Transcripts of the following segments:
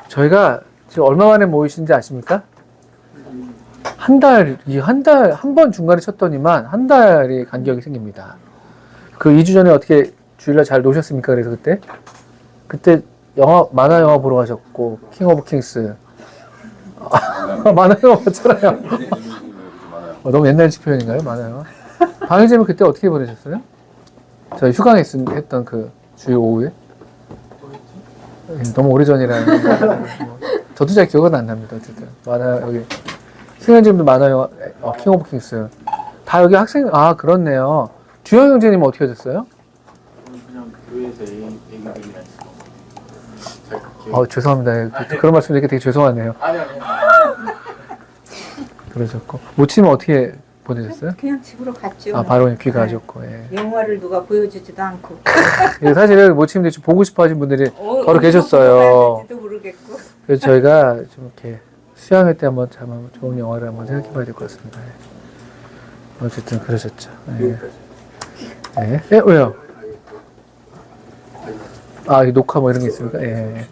저희가 지금 얼마 만에 모이신지 아십니까? 한 번 중간에 쳤더니만 한 달이 간격이 생깁니다. 그 2주 전에 어떻게 주일날 잘 노셨습니까? 그래서 그때 만화 영화 보러 가셨고, 킹 오브 킹스. 만화 영화 봤잖아요. 너무 옛날식 표현인가요? 만화 영화? 방혜진은 그때 어떻게 보내셨어요? 저희 휴강 했던 그 주일 오후에? 너무 오래전이라. 저도 잘 기억은 안 납니다. 어쨌든. 만화, 여기. 승현님도 만화 영화, 킹 오브 킹스. 다 여기 학생, 그렇네요. 주영 형제님은 어떻게 하셨어요? 그냥 교회에서 애기들이랑 있어. 죄송합니다. 그런 말씀 드리니까 되게 죄송하네요. 아니. 그러셨고. 모치는 어떻게 보내셨어요? 그냥 집으로 갔죠. 바로 귀가하셨고, 예. 영화를 누가 보여주지도 않고. 사실 모치님들 좀 보고 싶어 하신 분들이 바로 계셨어요. 어디서 모르겠고. 그래서 저희가 좀 이렇게 수양회 때 한번 좋은 영화를 한번 생각해 봐야 될 것 같습니다. 예. 어쨌든 그러셨죠. 예. 예? 왜요? 이 녹화 뭐 이런 게 있습니까? 예.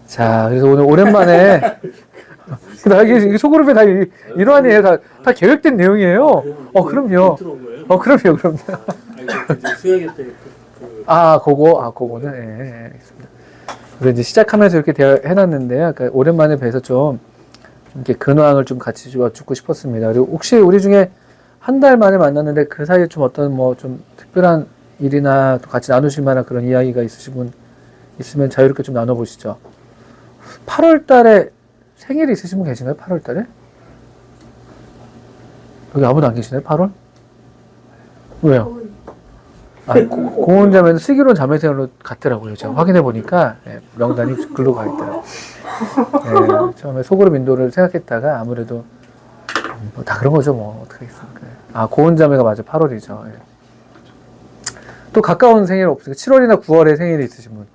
자, 그래서 오늘 오랜만에 이게 소그룹에 다 일환이에요. 다 계획된 내용이에요. 그럼요. 그럼요. 수영회 때 그거는, 예, 알겠습니다. 그래서 이제 시작하면서 이렇게 해놨는데요. 그러니까 오랜만에 뵈서 좀 이렇게 근황을 좀 같이 듣고 싶었습니다. 그리고 혹시 우리 중에 한 달 만에 만났는데 그 사이에 좀 어떤 좀 특별한 일이나 또 같이 나누실 만한 그런 이야기가 있으신 분 있으면 자유롭게 좀 나눠보시죠. 8월 달에 생일이 있으신 분 계신가요? 8월 달에? 여기 아무도 안 계시나요? 8월? 왜요? 고은 자매는 슬기로운 자매생으로 갔더라고요. 제가 확인해 보니까 명단이 글로 가 있더라고요. 처음에 소그룹 인도를 생각했다가 아무래도 다 그런 거죠. 어떻게 하겠습니까? 고은 자매가 맞아 8월이죠. 또 가까운 생일 없으세요? 7월이나 9월에 생일이 있으신 분?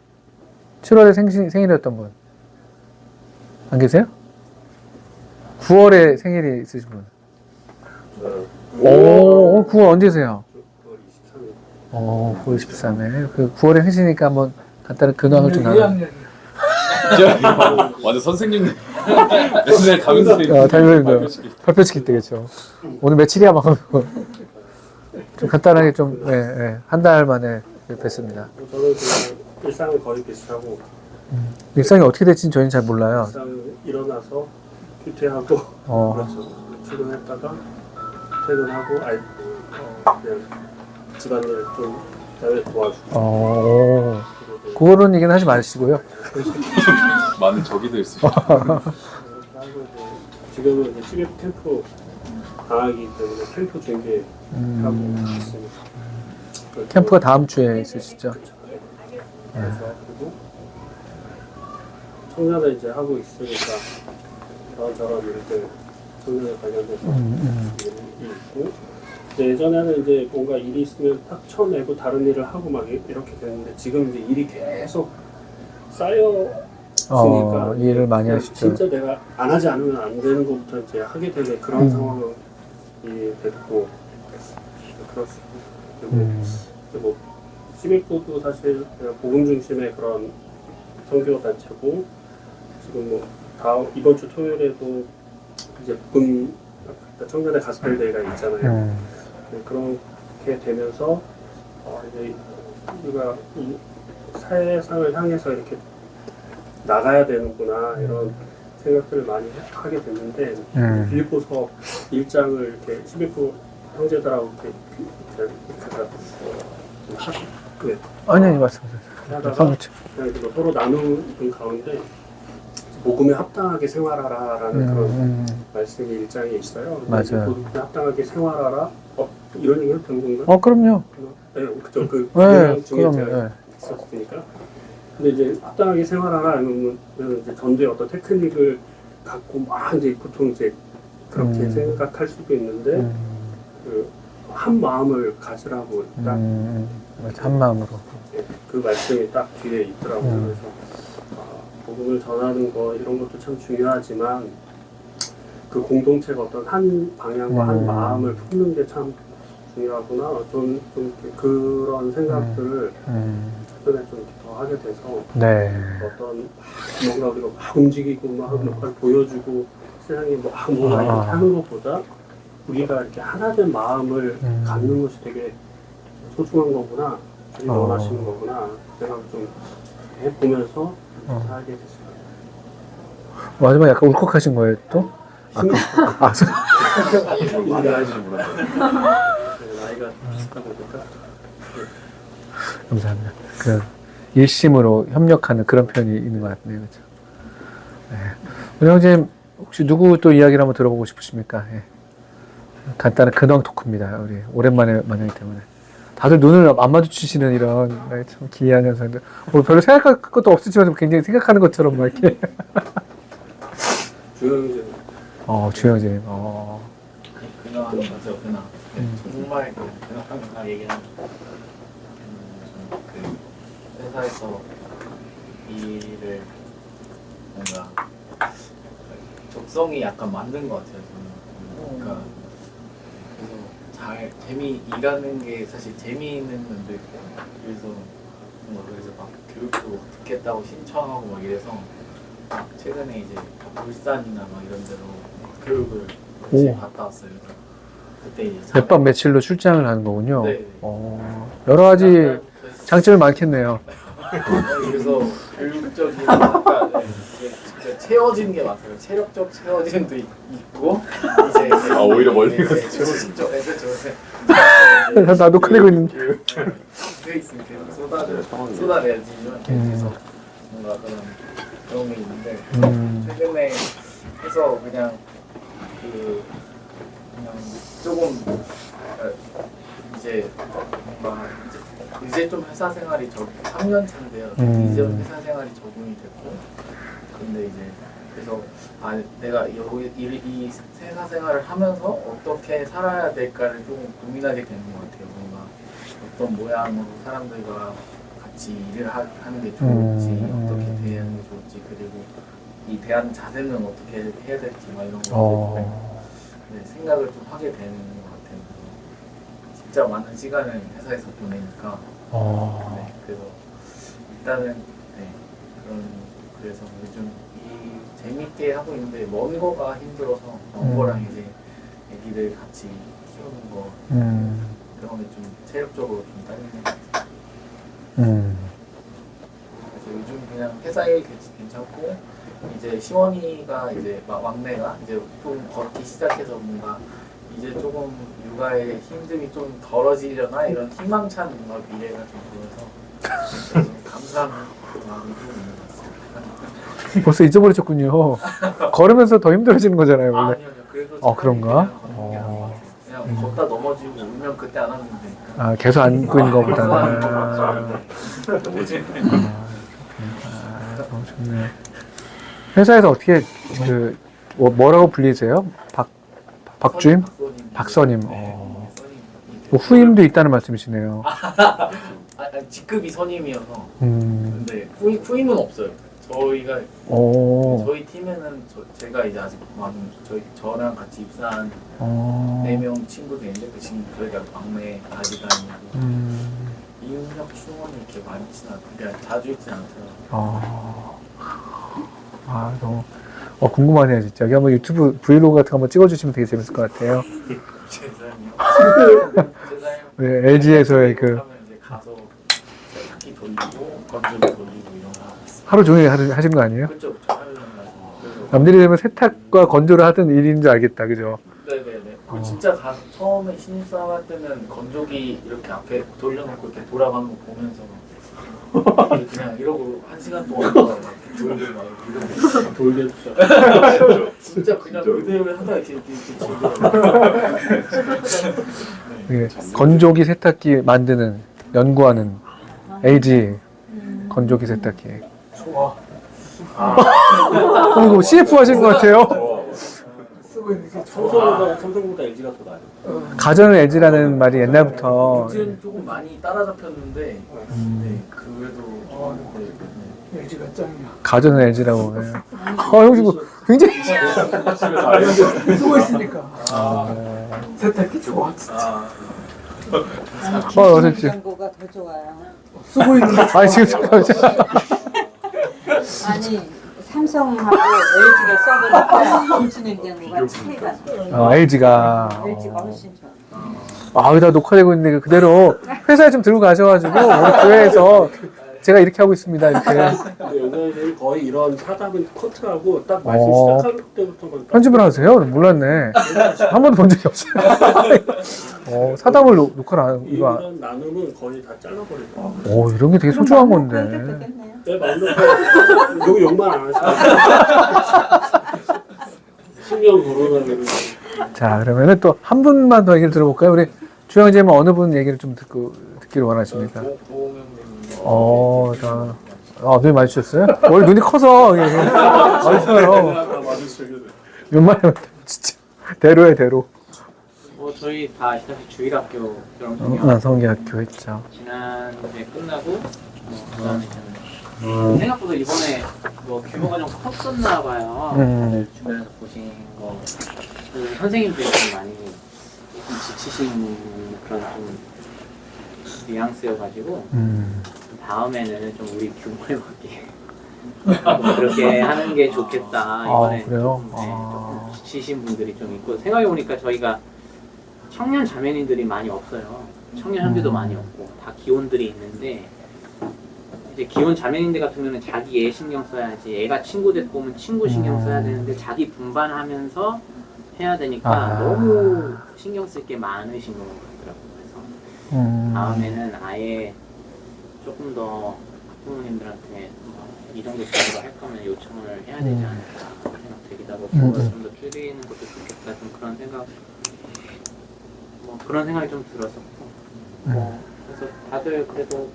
7월에 생일이었던 분? 안 계세요? 9월에 생일이 있으신 분? 9월 언제세요? 9월 23일. 9월에 회시니까 한번 간단한 근황을 좀 나눠. 완전 선생님. 맨날 가면서 발표시킬 때, 그렇죠. 오늘 며칠이야, 막. 좀 간단하게 한 달 만에 뵀습니다. 저는 일상은 거의 비슷하고. 일상이 어떻게 될지는 저희는 잘 몰라요. 일상은 일어나서 큐티하고 그렇죠. 출근했다가 퇴근하고 그냥 집안일 좀 도와주고. 그거는 얘기는 하지 마시고요. 많은 저기도 있어요. 지금은 이제 CBF 캠프 방학이기 때문에 캠프 준비하고 있습니다. 캠프가 다음 주에 있으시죠? 그래서 그리고 청년을 이제 하고 있으니까 이런저런 일들 청년에 관련돼서 일이 있고 예전에는 이제 뭔가 일이 있으면 딱 쳐내고 다른 일을 하고 막 이렇게 되는데 지금 이제 일이 계속 쌓여지니까 일을 많이 하시죠. 진짜 내가 안 하지 않으면 안 되는 것부터 이제 하게 되는 그런 상황이 됐고 그렇습니다. 그리고 CBF도 사실 복음 중심의 그런 선교 단체고 지금 이번 주 토요일에도 이제 복음 청년의 가스펠 대회가 있잖아요. 그렇게 되면서 이제 우리가 이 사회상을 향해서 이렇게 나가야 되는구나 이런 생각들을 많이 하게 됐는데 빌립보서 1장을 이렇게 11부 형제들하고 이렇게 아니 말씀하세요. 서로 나누는 가운데 복음에 합당하게 생활하라라는 그런 말씀이 1장에 있어요. 맞아요. 복음에 합당하게 생활하라. 이런 얘기 해도 되는 건가요? 그럼요. 네, 그죠. 그 중에 제가 있었으니까. 근데 이제 합당하게 생활하라 하면 이제 전도의 어떤 테크닉을 갖고 막 이제 보통 이제 그렇게 생각할 수도 있는데 한 마음을 가지라고 딱 한 마음으로. 그 말씀이 딱 뒤에 있더라고요. 그래서 복음을 전하는 거 이런 것도 참 중요하지만 그 공동체가 어떤 한 방향과 한 마음을 품는 게 참 중요하구나. 좀 그런 생각들을 최근에 좀 더 하게 돼서 어떤 뭔가 우리가 막 움직이고 막 뭔가를 보여주고 세상에 막 뭔가 이렇게 하는 것보다 우리가 이렇게 하나된 마음을 갖는 것이 되게 소중한 거구나, 주님 원하시는 거구나 생각을 좀 해보면서 살게 됐어요. 마지막에 약간 울컥하신 거예요 또? 말을 하지 몰랐어요. 나이가 비슷하다 보니까 감사합니다. 그 일심으로 협력하는 그런 표현이 있는 것 같네요, 그렇죠? 네. 원영님 혹시 누구 또 이야기를 한번 들어보고 싶으십니까? 예. 간단한 근황 토크입니다. 우리 오랜만에 만나기 때문에 다들 눈을 안 마주치시는 이런 참 기이한 현상들. 뭐 별로 생각할 것도 없으지만 굉장히 생각하는 것처럼 막 이렇게. 주영이제 주영진. 근황하는 거죠, 근황. 정말 근황 얘기하는 그 회사에서 일을 뭔가 적성이 약간 맞는 것 같아요, 저는. 그러니까 그래서 일하는 게 사실 재미있는 면도 있고, 그래서 뭔가 그래서 막 교육도 듣겠다고 신청하고 막 이래서 최근에 이제 울산이나 막 이런 데로 교육을 같이 갔다 왔어요. 그때 이제 몇박 며칠로 출장을 하는 거군요. 네. 여러 가지 장점이 많겠네요. 그래서 교육적인 약간 진짜 채워지는 게 많아요. 체력적 채워짐도 있고 이제 오히려 멀리 가서 정신적 그렇죠. 나도 그리고 있는. 그게 있으면 계속 쏟아내야지 계속 뭔가 그런 게 있는데 최근에 해서 그냥 조금 이제 뭔가 이제 좀 회사 생활이 3년 차인데요. 이제 회사 생활이 적응이 됐고, 근데 이제 그래서 내가 이 회사 생활을 하면서 어떻게 살아야 될까를 조금 고민하게 되는 것 같아요. 뭔가 어떤 모양으로 사람들과 같이 일을 하는 게 좋을지, 어떻게 대하는 게 좋을지, 그리고 이 대하는 자세는 어떻게 해야 될지 막 이런 것들 생각을 좀 하게 되는 것 같아요. 진짜 많은 시간을 회사에서 보내니까. 네, 그래서 일단은 그래서 요즘 재밌게 하고 있는데 먼 거가 힘들어서 먼 거랑 이제 애기들 같이 키우는 거 그런 게 좀 체력적으로 좀 딸리는 것 같아요. 그래서 요즘 그냥 회사 일 괜찮고 이제 시원이가 이제 막내가 이제 좀 걷기 시작해서 뭔가 이제 조금 육아의 힘듦이 좀 덜어지려나 이런 희망찬 뭔가 미래가 좀 보여서 감사한 마음이 좀 있는 것 같습니다. 벌써 잊어버리셨군요. 걸으면서 더 힘들어지는 거잖아요, 원래. 아니요, 그래도 그런가? 그냥 걷다 넘어지고 울면 그때 안 하면 되니까. 계속 안고 있는 것보다는. 너무 좋네요. 회사에서 어떻게 뭐라고 불리세요? 박주임? 박선임. 뭐 후임도 있다는 말씀이시네요. 직급이 선임이어서. 근데 후임은 없어요. 저희가 저희 팀에는 제가 이제 아직 저랑 같이 입사한 4명 친구들 있는데 그 친구 저희가 막내 아직 아니고 이윤혁 충원이 이렇게 많지는 않고 그러니까 자주 있지는 않더라고요. 너무 궁금하네요 진짜. 여기 한번 유튜브 브이로그 같은 거 한번 찍어주시면 되게 재밌을 것 같아요. 세상이요. 네, LG에서의 하면 이제 가서 세탁기 돌리고 건조기 돌리고 이런 거 하고 있어요. 하루 종일 하시는 거 아니에요? 그렇죠. 남들이 되면 세탁과 건조를 하던 일인 줄 알겠다, 그죠? 네네네. 진짜 처음에 신입사원 할 때는 건조기 이렇게 앞에 돌려놓고 이렇게 돌아가는 거 보면서 그냥 이러고 1시간 동안 돌고 막 돌게 진짜 그냥 그대로 하다 이렇게 돌더라고요. 건조기 세탁기 만드는 연구하는 LG 건조기 세탁기. 좋아. 이거 CF 하신 것 같아요. 삼성보다 LG가 더 나아요. 가전은 LG라는 말이 옛날부터. LG는 조금 많이 따라잡혔는데 네, 그래도 LG가 짱이야. 가전은 LG라고. 형 지금 굉장히. 수고했으니까. 세탁기 좋아. 어쨌든. 정보가 더 좋아요. 쓰고 있는 아니 지금 잠깐만. 아니 삼성하고 LG가 써보니까 공수냉장고가 차이가 나요. LG가. LG가 훨씬 좋아. 여기다 녹화되고 있는데 그대로 회사에 좀 들고 가셔가지고 우리 교회에서 제가 이렇게 하고 있습니다. 이렇게. 근데 연구원생이 거의 이런 사담은 커트하고 딱 말씀 어. 시작할 때부터만 편집을 하세요? 몰랐네. 한 번도 본 적이 없어요. 사담을 녹화를 안, 이거. 이런 나눔은 거의 다 잘라버리고. 이런 게 되게 소중한 그럼 건데. 되겠네요. 내 마음대로 여기 욕만 안 하시고. 신명 거론하면 자, 그러면은 또 한 분만 더 얘기를 들어볼까요? 우리 주영재님은 어느 분 얘기를 좀 듣기를 원하십니까? 보호명님. 눈이 마주쳤어요? 원래 눈이 커서, 마주쳐요. 웬만하면 진짜, 대로에 대로. 저희 다 아시다시피 주일학교 졸업생이요. 성기학교 했죠. 지난주에 끝나고 그다음에 저는 생각보다 이번에 규모가 좀 컸었나 봐요. 주변에서 보신 거 선생님들이 좀 많이 좀 지치신 그런 좀 뉘앙스여가지고 다음에는 좀 우리 규모에 맞게 그렇게 하는 게 좋겠다. 이번에 그래요? 조금 지치신 분들이 좀 있고 생각해보니까 저희가 청년 자매님들이 많이 없어요. 청년 형제도 많이 없고 다 기혼들이 있는데 이제 기혼 자매님들 같은 경우는 자기 애 신경 써야지 애가 친구 데리고 오면 친구 신경 써야 되는데 자기 분반하면서 해야 되니까 너무 신경 쓸 게 많으신 것 같더라고요. 그래서 다음에는 아예 조금 더 부모님들한테 이 정도 정도 할 거면 요청을 해야 되지 않을까 생각되기도 하고 규모를 좀 더 줄이는 것도 좋겠다 좀 그런 생각 그런 생각이 좀 들었었고 그래서 다들 그래도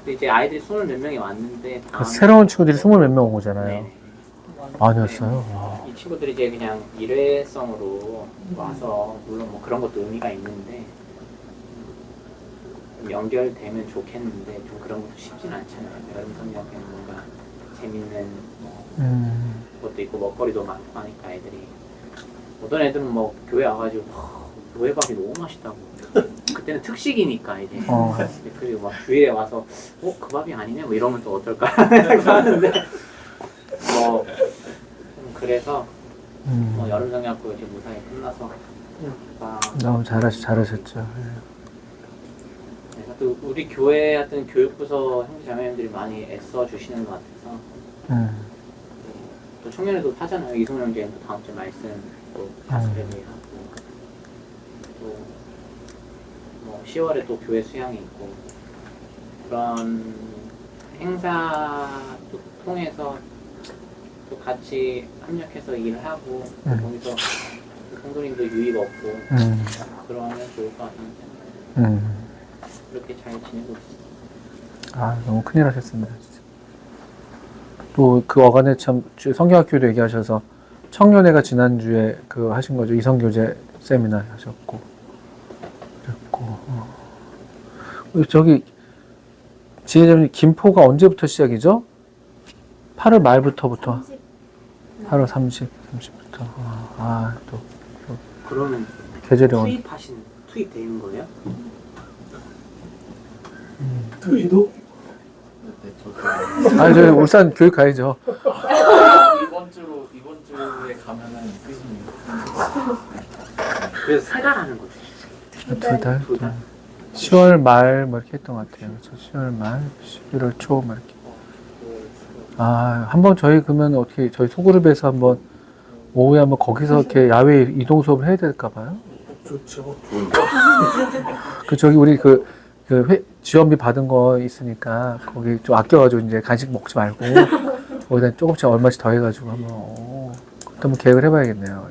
이제 아이들이 20 몇 명이 왔는데 새로운 친구들이 20 몇 명 온 거잖아요. 네. 아니었어요? 이 친구들이 이제 그냥 일회성으로 와서 물론 그런 것도 의미가 있는데 좀 연결되면 좋겠는데 좀 그런 것도 쉽진 않잖아요. 여름성경에는 뭔가 재밌는 것도 있고 먹거리도 많고 하니까 애들이 어떤 애들은 교회 와가지고 교회밥이 너무 맛있다고 그때는 특식이니까 이제 그리고 막 주위에 와서 그 밥이 아니네 이러면 또 어떨까 하는데 좀 그래서 여름성경학교 이제 무사히 끝나서 너무 잘하셨죠. 그래서 또 우리 교회 같은 교육부서 형제자매님들이 많이 애써 주시는 것 같아서 또 청년회도 하잖아요. 이승훈 형제는 또 다음 주에 말씀 또 가수회를 하고 또 10월에 또 교회 수양이 있고 그런 행사도 통해서 또 같이 합력해서 일을 하고 거기서 성도님도 유입 얻고 그러면 좋을 것 같다는 생각이 그렇게 잘 지내고 있습니다. 너무 큰일 하셨습니다. 진짜. 또 그 어간에 참 성경학교도 얘기하셔서 청년회가 지난주에 하신 거죠. 이성교제 세미나 하셨고 그랬고 저기 지혜자님 김포가 언제부터 시작이죠? 8월 말부터 8월 30부터 또 그러면 계절이 투입돼 있는 거예요? 투이도? 저희 울산 교육 가야죠. 이번 주에 가면은 끝입니다. 그래서 3달 하는 거죠. 2달? 2달? 10월 말 이렇게 했던 것 같아요. 그렇죠? 10월 말, 11월 초 이렇게. 한번 저희 그러면 어떻게 저희 소그룹에서 한번 오후에 한번 거기서 이렇게 야외 이동 수업을 해야 될까 봐요. 좋죠. 저기 우리 지원비 받은 거 있으니까 거기 좀 아껴가지고 이제 간식 먹지 말고 거기다 조금씩 얼마씩 더 해가지고 한번 계획을 해봐야겠네요.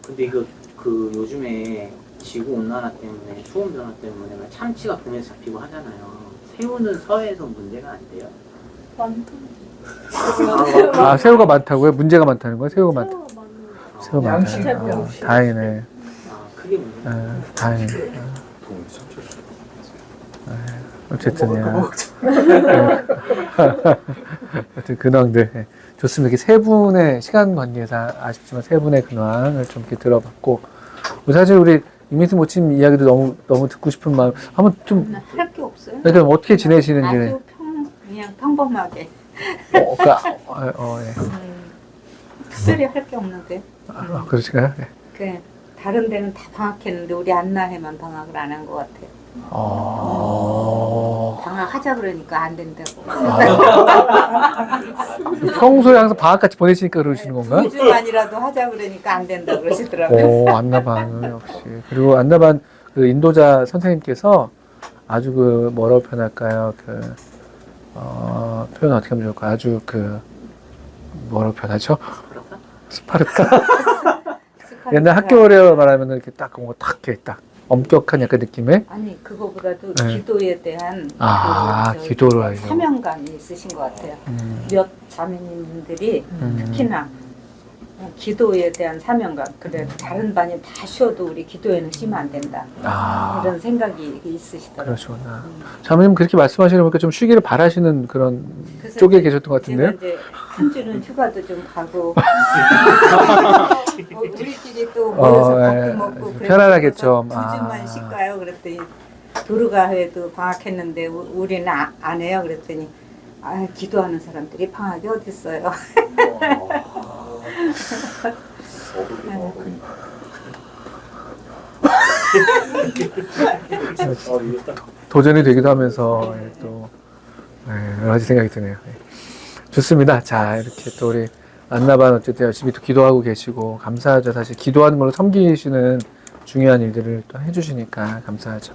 근데 이거 요즘에 지구 온난화 때문에 수온 변화 때문에 참치가 동해에서 잡히고 하잖아요. 새우는 서해에서 문제가 안 돼요? 새우가 많다고요? 문제가 많다는 거예요? 새우가 많다. 새우가 많다. 다행이네. 크게 문제. 다행이네. 어쨌든 근황들 좋습니다. 이렇게 세 분의 시간 관계상 아쉽지만 세 분의 근황을 좀 이렇게 들어봤고 사실 우리 이민수 모친 이야기도 너무 듣고 싶은 마음 한번 좀 할 게 없어요. 그럼 어떻게 지내시는지 아주 그냥 평범하게. 그러니까 예. 특별히 할 게 없는데. 그러실까요? 예. 그 다른 데는 다 방학했는데 우리 안나해만 방학을 안 한 것 같아요. 방학하자 그러니까 안 된다고. 평소에 항상 방학같이 보내시니까 그러시는 건가요? 2주만이라도 하자 그러니까 안 된다 그러시더라고요. 오, 안나반 역시. 그리고 안나반 그 인도자 선생님께서 아주 그 뭐라고 표현할까요? 그 표현 어떻게 하면 좋을까? 아주 그 뭐라고 표현하죠? 스파르타. 옛날 학교를 말하면 이렇게 딱 뭔가 딱 이렇게 딱 엄격한 약간 느낌의. 아니 그거보다도 네. 기도에 대한 기도를 하죠. 사명감이 있으신 것 같아요. 몇 자매님들이 특히나 기도에 대한 사명감. 그래 다른 반이 다 쉬어도 우리 기도에는 쉬면 안 된다. 이런 생각이 있으시더라고요. 그러시구나. 자매님 그렇게 말씀하시는 보니까 좀 쉬기를 바라시는 그런 그래서 쪽에 계셨던 것 같은데요? 제가 이제 한 주는 휴가도 좀 가고 우리끼리 또 모여서 예. 밥도 먹고 편안하겠죠. 2주만 쉴까요? 그랬더니 도르가회도 방학했는데 우리는 안 해요. 그랬더니 기도하는 사람들이 방학이 어디 있어요? 도전이 되기도 하면서 또 여러 가지 생각이 드네요. 좋습니다. 자, 이렇게 또 우리 안나반 어쨌든 열심히 또 기도하고 계시고 감사하죠. 사실 기도하는 걸로 섬기시는 중요한 일들을 또 해주시니까 감사하죠.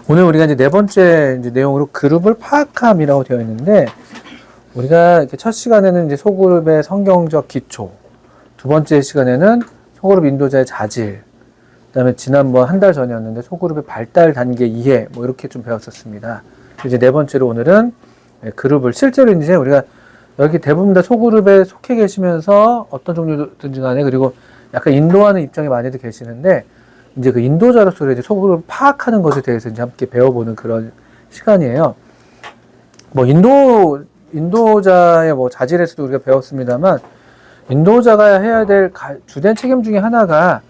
오늘 우리가 이제 네 번째 이제 내용으로 그룹을 파악함이라고 되어 있는데 우리가 이렇게 첫 시간에는 이제 소그룹의 성경적 기초, 두 번째 시간에는 소그룹 인도자의 자질, 그다음에 지난번 한 달 전이었는데 소그룹의 발달 단계 이해 뭐 이렇게 좀 배웠었습니다. 이제 네 번째로 오늘은 그룹을 실제로 이제 우리가 여기 대부분 다 소그룹에 속해 계시면서 어떤 종류든지 간에 그리고 약간 인도하는 입장에 많이들 계시는데 이제 그 인도자로서 이제 소그룹을 파악하는 것에 대해서 이제 함께 배워보는 그런 시간이에요. 뭐 인도자의 뭐 자질에서도 우리가 배웠습니다만 인도자가 해야 될 주된 책임 중에 하나가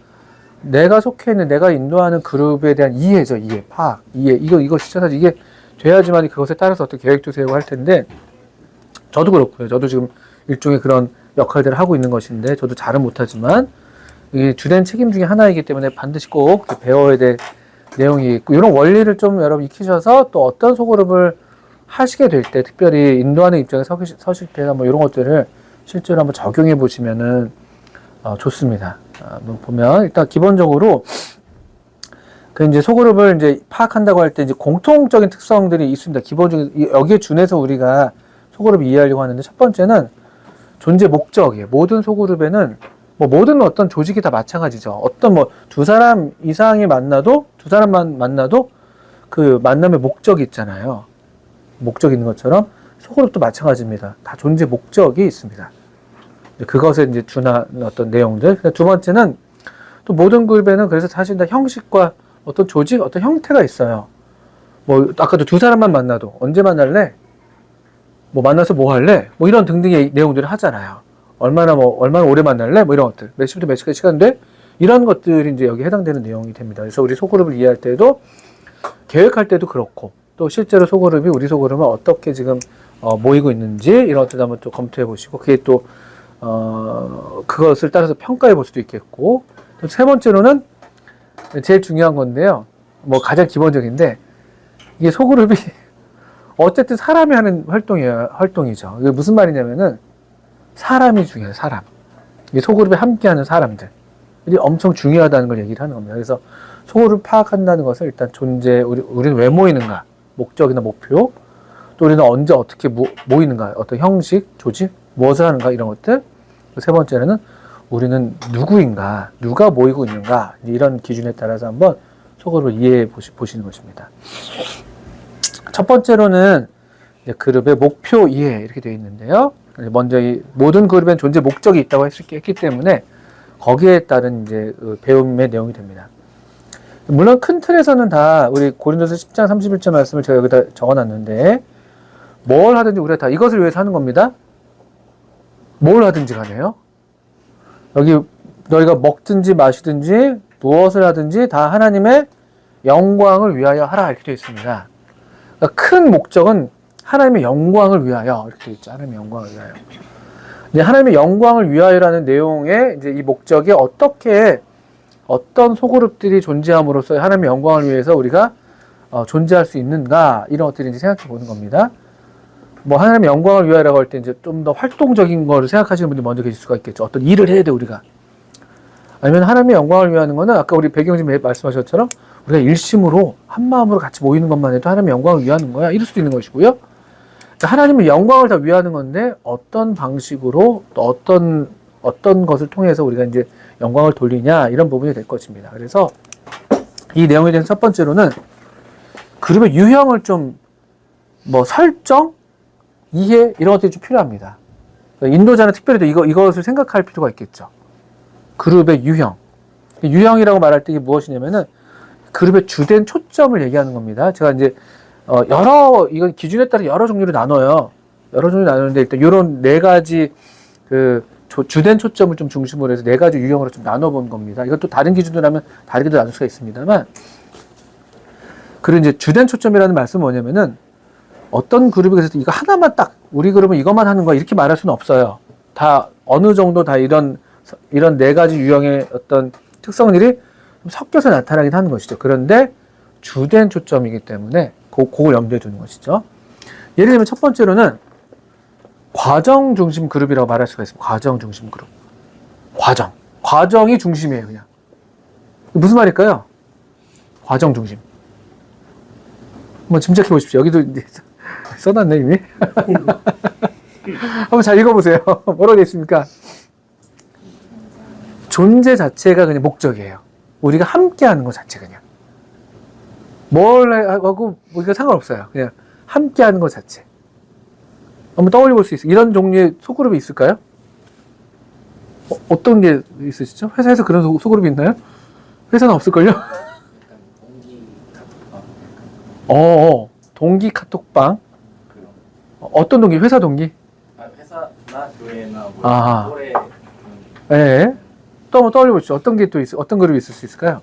내가 속해 있는 내가 인도하는 그룹에 대한 이해죠. 이해, 파악, 이해. 이거 진짜 사실 이게 돼야지만 그것에 따라서 어떤 계획도 세우고 할 텐데 저도 그렇고요. 저도 지금 일종의 그런 역할들을 하고 있는 것인데 저도 잘은 못하지만 이게 주된 책임 중에 하나이기 때문에 반드시 꼭 배워야 될 내용이 있고 이런 원리를 좀 여러분 익히셔서 또 어떤 소그룹을 하시게 될 때 특별히 인도하는 입장에 서실 때나 뭐 이런 것들을 실제로 한번 적용해 보시면은 좋습니다. 한번 보면 일단 기본적으로 그 이제 소그룹을 이제 파악한다고 할 때 이제 공통적인 특성들이 있습니다. 기본적인 여기에 준해서 우리가 소그룹을 이해하려고 하는데 첫 번째는 존재 목적이에요. 모든 소그룹에는 뭐 모든 어떤 조직이 다 마찬가지죠. 어떤 뭐 두 사람 이상이 만나도 두 사람만 만나도 그 만남의 목적이 있잖아요. 목적이 있는 것처럼 소그룹도 마찬가지입니다. 다 존재 목적이 있습니다. 그것에 이제 준하는 어떤 내용들. 두 번째는 또 모든 그룹에는 그래서 사실 다 형식과 어떤 조직, 어떤 형태가 있어요. 뭐 아까도 두 사람만 만나도 언제 만날래? 뭐 만나서 뭐 할래? 뭐 이런 등등의 내용들을 하잖아요. 얼마나 오래 만날래? 뭐 이런 것들. 몇 시부터 몇 시까지 시간 돼? 이런 것들이 이제 여기 해당되는 내용이 됩니다. 그래서 우리 소그룹을 이해할 때도 계획할 때도 그렇고 또 실제로 소그룹이 우리 소그룹은 어떻게 지금 모이고 있는지 이런 것들 한번 또 검토해 보시고 그게 또 그것을 따라서 평가해 볼 수도 있겠고 또 세 번째로는 제일 중요한 건데요. 뭐 가장 기본적인데 이게 소그룹이 어쨌든 사람이 하는 활동이죠. 이게 무슨 말이냐면은 사람이 중요해요. 사람. 이 소그룹에 함께하는 사람들이 엄청 중요하다는 걸 얘기를 하는 겁니다. 그래서 소그룹을 파악한다는 것은 일단 우리는 왜 모이는가, 목적이나 목표, 또 우리는 언제 어떻게 모이는가, 어떤 형식, 조직, 무엇을 하는가 이런 것들. 세 번째는 우리는 누구인가, 누가 모이고 있는가 이런 기준에 따라서 한번 소그룹을 이해해 보시는 것입니다. 첫 번째로는 이제 그룹의 목표 이해 이렇게 되어 있는데요. 먼저 이 모든 그룹엔 존재 목적이 있다고 했기 때문에 거기에 따른 이제 배움의 내용이 됩니다. 물론 큰 틀에서는 다 우리 고린도서 10장 31절 말씀을 제가 여기다 적어놨는데 뭘 하든지 우리가 다 이것을 위해서 하는 겁니다. 뭘 하든지 간에요. 여기 너희가 먹든지 마시든지 무엇을 하든지 다 하나님의 영광을 위하여 하라 이렇게 되어 있습니다. 그러니까 큰 목적은 하나님의 영광을 위하여 이렇게 되어 있죠. 하나님의 영광을 위하여. 이제 하나님의 영광을 위하여라는 내용의 이제 이 목적이 어떻게 어떤 소그룹들이 존재함으로써 하나님의 영광을 위해서 우리가 존재할 수 있는가 이런 것들을 이제 생각해 보는 겁니다. 뭐 하나님의 영광을 위하여라고 할 때 이제 좀 더 활동적인 거를 생각하시는 분들이 먼저 계실 수가 있겠죠. 어떤 일을 해야 돼 우리가. 아니면 하나님의 영광을 위하는 거는 아까 우리 배경님 말씀하신 것처럼 우리가 일심으로 한 마음으로 같이 모이는 것만 해도 하나님의 영광을 위하는 거야. 이럴 수도 있는 것이고요. 그러니까 하나님의 영광을 다 위하는 건데 어떤 방식으로 또 어떤 것을 통해서 우리가 이제 영광을 돌리냐 이런 부분이 될 것입니다. 그래서 이 내용에 대해서 첫 번째로는 그룹의 유형을 좀 뭐 설정, 이해 이런 것들이 좀 필요합니다. 그러니까 인도자는 특별히 이것을 생각할 필요가 있겠죠. 그룹의 유형. 유형이라고 말할 때 이게 무엇이냐면은 그룹의 주된 초점을 얘기하는 겁니다. 제가 이제 이건 기준에 따라 여러 종류로 나눠요. 여러 종류로 나누는데 일단 이런 네 가지 그 주된 초점을 좀 중심으로 해서 네 가지 유형으로 좀 나눠본 겁니다. 이것도 다른 기준으로 하면 다르게도 나눌 수가 있습니다만, 그리고 이제 주된 초점이라는 말씀은 뭐냐면은 어떤 그룹이 그래서 이거 하나만 딱 우리 그룹은 이것만 하는 거야 이렇게 말할 수는 없어요. 다 어느 정도 다 이런 네 가지 유형의 어떤 특성들이 좀 섞여서 나타나긴 하는 것이죠. 그런데 주된 초점이기 때문에 그걸 염두에 두는 것이죠. 예를 들면 첫 번째로는 과정 중심 그룹이라고 말할 수가 있습니다. 과정 중심 그룹. 과정이 중심이에요, 그냥. 무슨 말일까요? 과정 중심. 한번 짐작해 보십시오. 여기도 이제 써놨네, 이미. 한번 잘 읽어보세요. 뭐라고 되어 있습니까? 존재 자체가 그냥 목적이에요. 우리가 함께 하는 것 자체 그냥. 뭘 하고 우리가 상관없어요. 그냥 함께 하는 것 자체. 한번 떠올려 볼 수 있어요. 이런 종류의 소그룹이 있을까요? 어떤 게 있으시죠? 회사에서 그런 소그룹이 있나요? 회사는 없을걸요? 동기 카톡방. 어떤 동기? 회사 동기? 회사나 교회나 뭐 아하. 또래 네. 또 한번 떠올려 보시죠. 어떤 게 또 어떤 그룹이 있을 수 있을까요?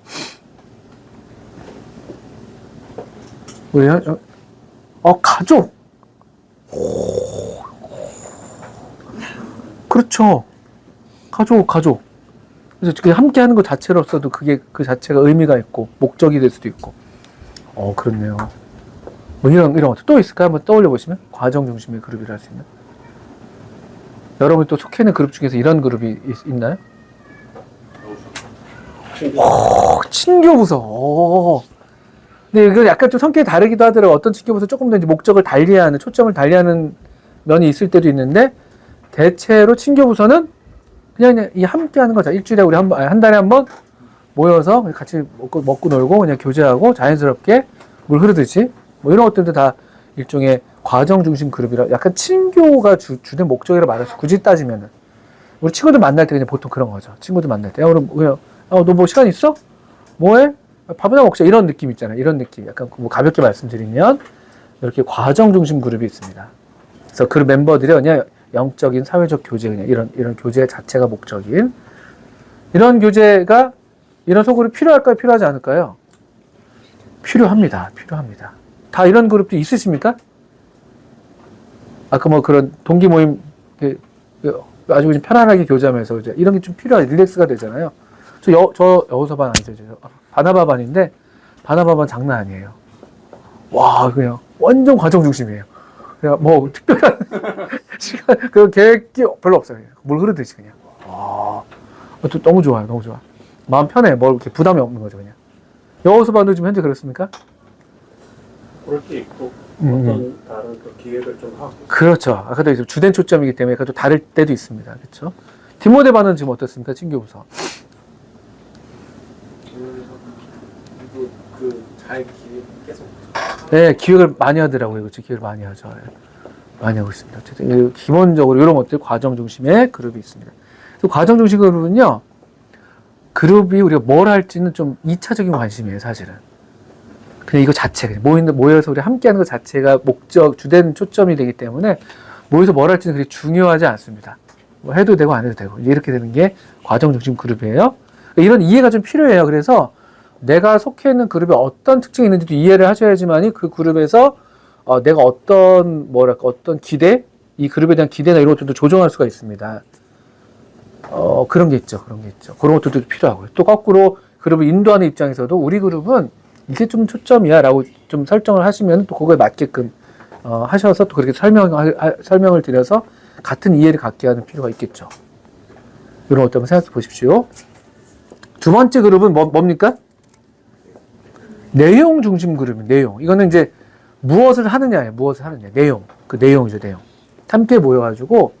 우리요? 가족. 그렇죠. 가족. 그래서 그냥 함께 하는 것 자체로서도 그게 그 자체가 의미가 있고 목적이 될 수도 있고. 그렇네요. 뭐 이런 것도 또 있을까요? 한번 떠올려 보시면 과정 중심의 그룹이라 할 수 있는. 여러분 또 속해 있는 그룹 중에서 이런 그룹이 있나요? 친교부서. 근데 이건 약간 좀 성격이 다르기도 하더라고요. 어떤 친교부서 조금 더 이제 목적을 달리하는, 초점을 달리하는 면이 있을 때도 있는데, 대체로 친교부서는 그냥 이 함께 하는 거죠. 일주일에 우리 한 달에 한 번 모여서 같이 먹고 놀고 그냥 교제하고 자연스럽게 물 흐르듯이 뭐 이런 것들도 다 일종의 과정 중심 그룹이라 약간 친교가 주된 목적이라 말해서 굳이 따지면은 우리 친구들 만날 때 그냥 보통 그런 거죠. 친구들 만날 때 그럼 너 뭐 시간 있어? 뭐해? 밥이나 먹자 이런 느낌 있잖아요. 이런 느낌 약간 뭐 가볍게 말씀드리면 이렇게 과정 중심 그룹이 있습니다. 그래서 그 멤버들이 그냥 영적인 사회적 교제 그냥 이런 교제 자체가 목적인 이런 교제가 이런 소그룹이 필요할까요? 필요하지 않을까요? 필요합니다. 다 이런 그룹도 있으십니까? 아까 뭐 그런 동기 모임 아주 그냥 편안하게 교제하면서 이제 이런 게 좀 필요한 릴렉스가 되잖아요. 저 여호서반 아니죠. 바나바반인데 바나바반 장난 아니에요. 와 그냥 완전 과정 중심이에요. 그냥 뭐 특별한 시간 그 계획이 별로 없어요. 그냥. 물 흐르듯이 그냥. 너무 좋아요. 너무 좋아. 마음 편해. 뭐 이렇게 부담이 없는 거죠 그냥. 여호서반도 지금 현재 그렇습니까? 그럴 때 있고 어떤 다른 또 기획을 좀 하고. 그렇죠. 아까도 이제 주된 초점이기 때문에 또 다를 때도 있습니다. 그렇죠. 디모데반은 지금 어떻습니까? 친교부서. 잘 기획 계속. 네, 기획을 많이 하더라고요. 그렇죠. 기획을 많이 하죠. 많이 하고 있습니다. 어쨌든 기본적으로 이런 것들 과정 중심의 그룹이 있습니다. 그 과정 중심 그룹은요. 그룹이 우리가 뭘 할지는 좀 2차적인 관심이에요, 사실은. 그냥 이거 자체, 모여서 우리 함께하는 것 자체가 주된 초점이 되기 때문에 모여서 뭘 할지는 그렇게 중요하지 않습니다. 뭐 해도 되고 안 해도 되고 이렇게 되는 게 과정 중심 그룹이에요. 이런 이해가 좀 필요해요. 그래서 내가 속해 있는 그룹에 어떤 특징이 있는지도 이해를 하셔야지만이 그 그룹에서 내가 어떤 기대, 이 그룹에 대한 기대나 이런 것들도 조정할 수가 있습니다. 그런 게 있죠. 그런 것들도 필요하고요. 또 거꾸로 그룹을 인도하는 입장에서도 우리 그룹은 이게 좀 초점이야 라고 좀 설정을 하시면 또 그거에 맞게끔 하셔서 또 그렇게 설명을 드려서 같은 이해를 갖게 하는 필요가 있겠죠. 이런 것도 한번 생각해 보십시오. 두 번째 그룹은 뭡니까? 내용 중심 그룹입니다. 내용. 이거는 이제 무엇을 하느냐예요. 내용. 그 내용이죠, 내용. 함께 모여가지고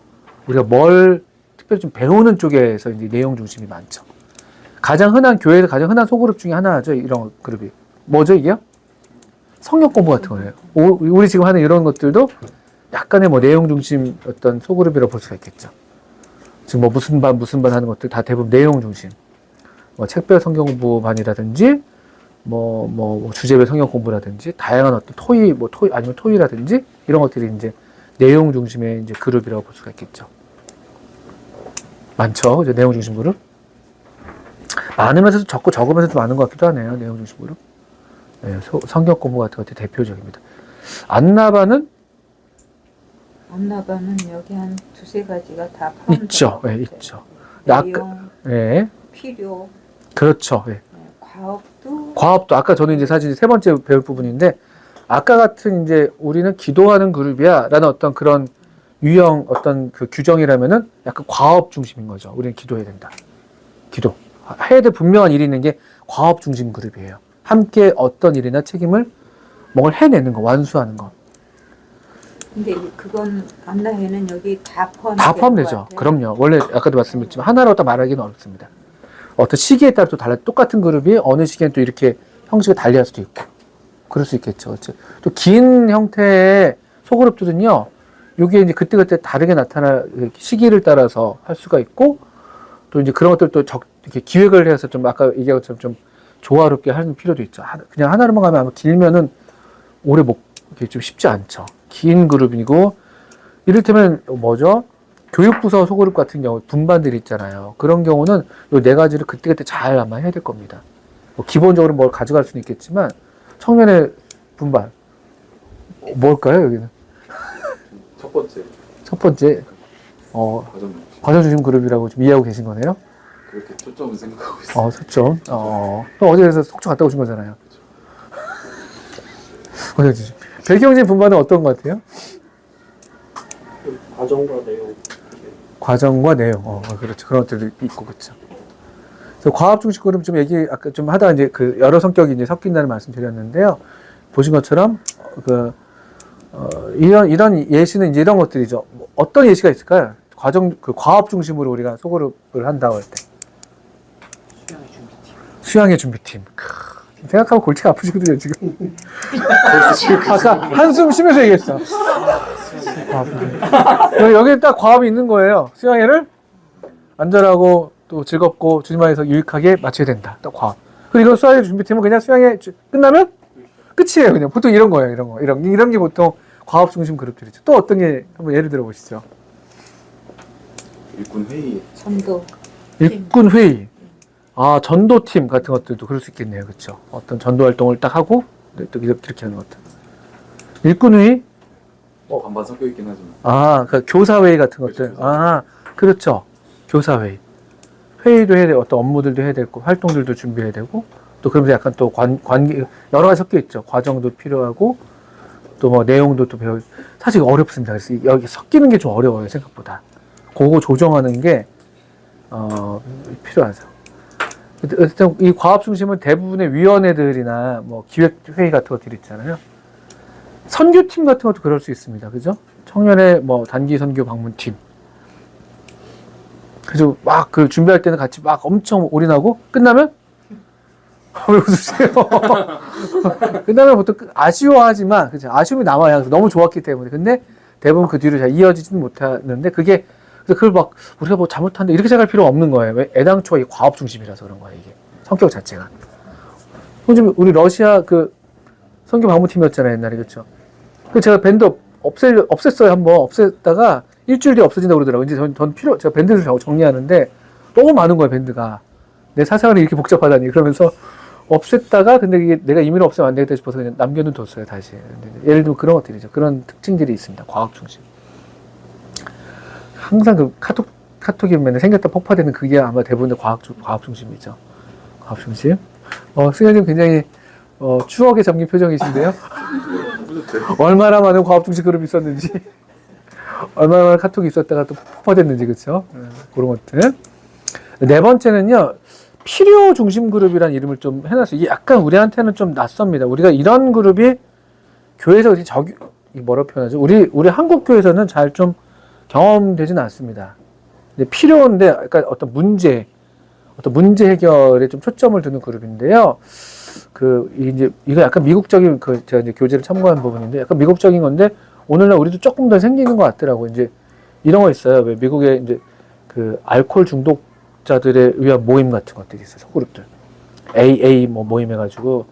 우리가 뭘 특별히 좀 배우는 쪽에서 이제 내용 중심이 많죠. 교회에서 가장 흔한 소그룹 중에 하나죠. 이런 그룹이. 뭐죠, 이게요? 성역 공부 같은 거예요. 우리 지금 하는 이런 것들도 약간의 내용 중심 어떤 소그룹이라고 볼 수가 있겠죠. 지금 무슨 반 하는 것들 다 대부분 내용 중심. 책별 성경 공부반이라든지, 주제별 성경 공부라든지, 다양한 어떤 아니면 토의라든지, 이런 것들이 이제 내용 중심의 이제 그룹이라고 볼 수가 있겠죠. 많죠? 이제 내용 중심 그룹. 많으면서도 적고 적으면서도 많은 것 같기도 하네요. 내용 중심 그룹. 네, 성경 공부 같은 것들이 대표적입니다. 안나바는 여기 한 두세 가지가 다 포함되어 있죠. 네, 있죠. 내용, 네. 필요, 그렇죠. 네. 과업도 아까 저는 이제 사실 세 번째 배울 부분인데, 아까 같은 이제 우리는 기도하는 그룹이야 라는 어떤 그런 어떤 그 규정이라면은 약간 과업 중심인 거죠. 우리는 기도해야 된다. 해야 될 분명한 일이 있는 게 과업 중심 그룹이에요. 함께 어떤 일이나 책임을 뭘 해내는 거, 완수하는 거. 근데 그건 안나회는 여기 다 포함되죠. 그럼요. 원래 아까도 말씀드렸지만 하나로 딱 말하기는 어렵습니다. 어떤 시기에 따라 또 똑같은 그룹이 어느 시기엔 또 이렇게 형식이 달리할 수도 있고, 그럴 수 있겠죠. 그렇죠? 또 긴 형태의 소그룹들은요, 이게 이제 그때그때 다르게 나타날 시기를 따라서 할 수가 있고, 또 이제 그런 것들 또 이렇게 기획을 해서 좀 아까 얘기한 것처럼 좀 조화롭게 하는 필요도 있죠. 그냥 하나로만 가면 아마 길면은 오래 이게 좀 쉽지 않죠. 긴 그룹이고, 이를테면 교육부서 소그룹 같은 경우 분반들이 있잖아요. 그런 경우는 이 네 가지를 그때그때 잘 아마 해야 될 겁니다. 기본적으로 뭘 가져갈 수는 있겠지만, 청년의 분반. 뭘까요, 여기는? 첫 번째. 과정 중심 그룹이라고 좀 이해하고 계신 거네요? 그렇게 초점을 생각하고 있어요. 초점. 어제에서 속초 갔다 오신 거잖아요. 과정 중심. 배경진 분반은 어떤 것 같아요? 과정과 내용. 그렇죠. 그런 것들도 있고, 그렇죠. 그래서 과업 중심 그룹 좀 아까 좀 하다가 이제 그 여러 성격이 이제 섞인다는 말씀 드렸는데요. 보신 것처럼, 이런 예시는 이제 이런 것들이죠. 어떤 예시가 있을까요? 과업 중심으로 우리가 소그룹을 한다고 할 때. 수양의 준비팀. 생각하면 골치가 아프시거든요, 지금. 아까 한숨 쉬면서 얘기했어. 여기에 딱 과업이 있는 거예요. 수양회를 안전하고 또 즐겁고 주님 안에서 유익하게 마쳐야 된다. 딱 과업. 그리고 이런 수양회 준비팀은 그냥 수양회 끝나면 끝이에요. 그냥 보통 이런 거예요. 이런 게 보통 과업 중심 그룹들이죠. 또 어떤 게 한번 예를 들어 보시죠. 일꾼 회의. 일꾼 회의. 전도팀 같은 것들도 그럴 수 있겠네요. 그렇죠? 어떤 전도 활동을 딱 하고 또 이렇게 하는 것들. 일꾼 회의? 반반 섞여 있긴 하지만. 그러니까 교사회의 같은 것들. 그렇죠. 교사회의. 회의도 해야 되고, 어떤 업무들도 해야 되고, 활동들도 준비해야 되고, 또 그러면서 약간 또 관계, 여러 가지 섞여 있죠. 과정도 필요하고, 또 내용도 또 사실 어렵습니다. 그래서 여기 섞이는 게 좀 어려워요, 생각보다. 그거 조정하는 게, 필요하죠. 어쨌든 이 과업 중심은 대부분의 위원회들이나 기획회의 같은 것들이 있잖아요. 선교팀 같은 것도 그럴 수 있습니다. 그죠? 청년의 단기 선교 방문팀. 그래서 막 준비할 때는 같이 막 엄청 올인하고 끝나면 왜 웃으세요? 끝나면 보통 아쉬워하지만, 그죠? 아쉬움이 남아요. 너무 좋았기 때문에. 근데 대부분 그 뒤로 잘 이어지지는 못하는데 그걸 우리가 잘못한다 이렇게 생각할 필요가 없는 거예요. 왜? 애당초 과업 중심이라서 그런 거예요, 이게. 성격 자체가. 요즘 우리 러시아 선교 방문팀이었잖아요, 옛날에. 그렇죠? 제가 밴드 없앴어요, 한번. 없앴다가 일주일 뒤에 없어진다고 그러더라고요. 이제 제가 밴드를 정리하는데 너무 많은 거예요, 밴드가. 내 사생활이 이렇게 복잡하다니. 그러면서, 없앴다가 근데 이게 내가 임의로 없애면 안 되겠다 싶어서 그냥 남겨놓뒀어요 다시. 예를 들면 그런 것들이죠. 그런 특징들이 있습니다. 과학 중심. 항상 그 카톡이 맨날 생겼다 폭파되는 그게 아마 대부분의 과학 중심이죠. 과학 중심. 승현님 굉장히 추억에 잠긴 표정이신데요. 얼마나 많은 과학 중심 그룹이 있었는지, 얼마나 많은 카톡이 있었다가 또 폭파됐는지 그렇죠. 그런 것들. 네 번째는요. 필요 중심 그룹이라는 이름을 좀 해놨어요. 이게 약간 우리한테는 좀 낯섭니다. 우리가 이런 그룹이 교회에서 뭐라고 표현하죠? 우리 한국 교회에서는 잘 좀 경험되지는 않습니다. 근데 필요한데, 약간 어떤 문제 해결에 좀 초점을 두는 그룹인데요. 이거 약간 미국적인, 제가 이제 교재를 참고한 부분인데, 약간 미국적인 건데, 오늘날 우리도 조금 더 생기는 것 같더라고요. 이제 이런 거 있어요. 왜 미국에 이제 알코올 중독자들에 의한 모임 같은 것들이 있어요. 소그룹들. AA 모임 해가지고,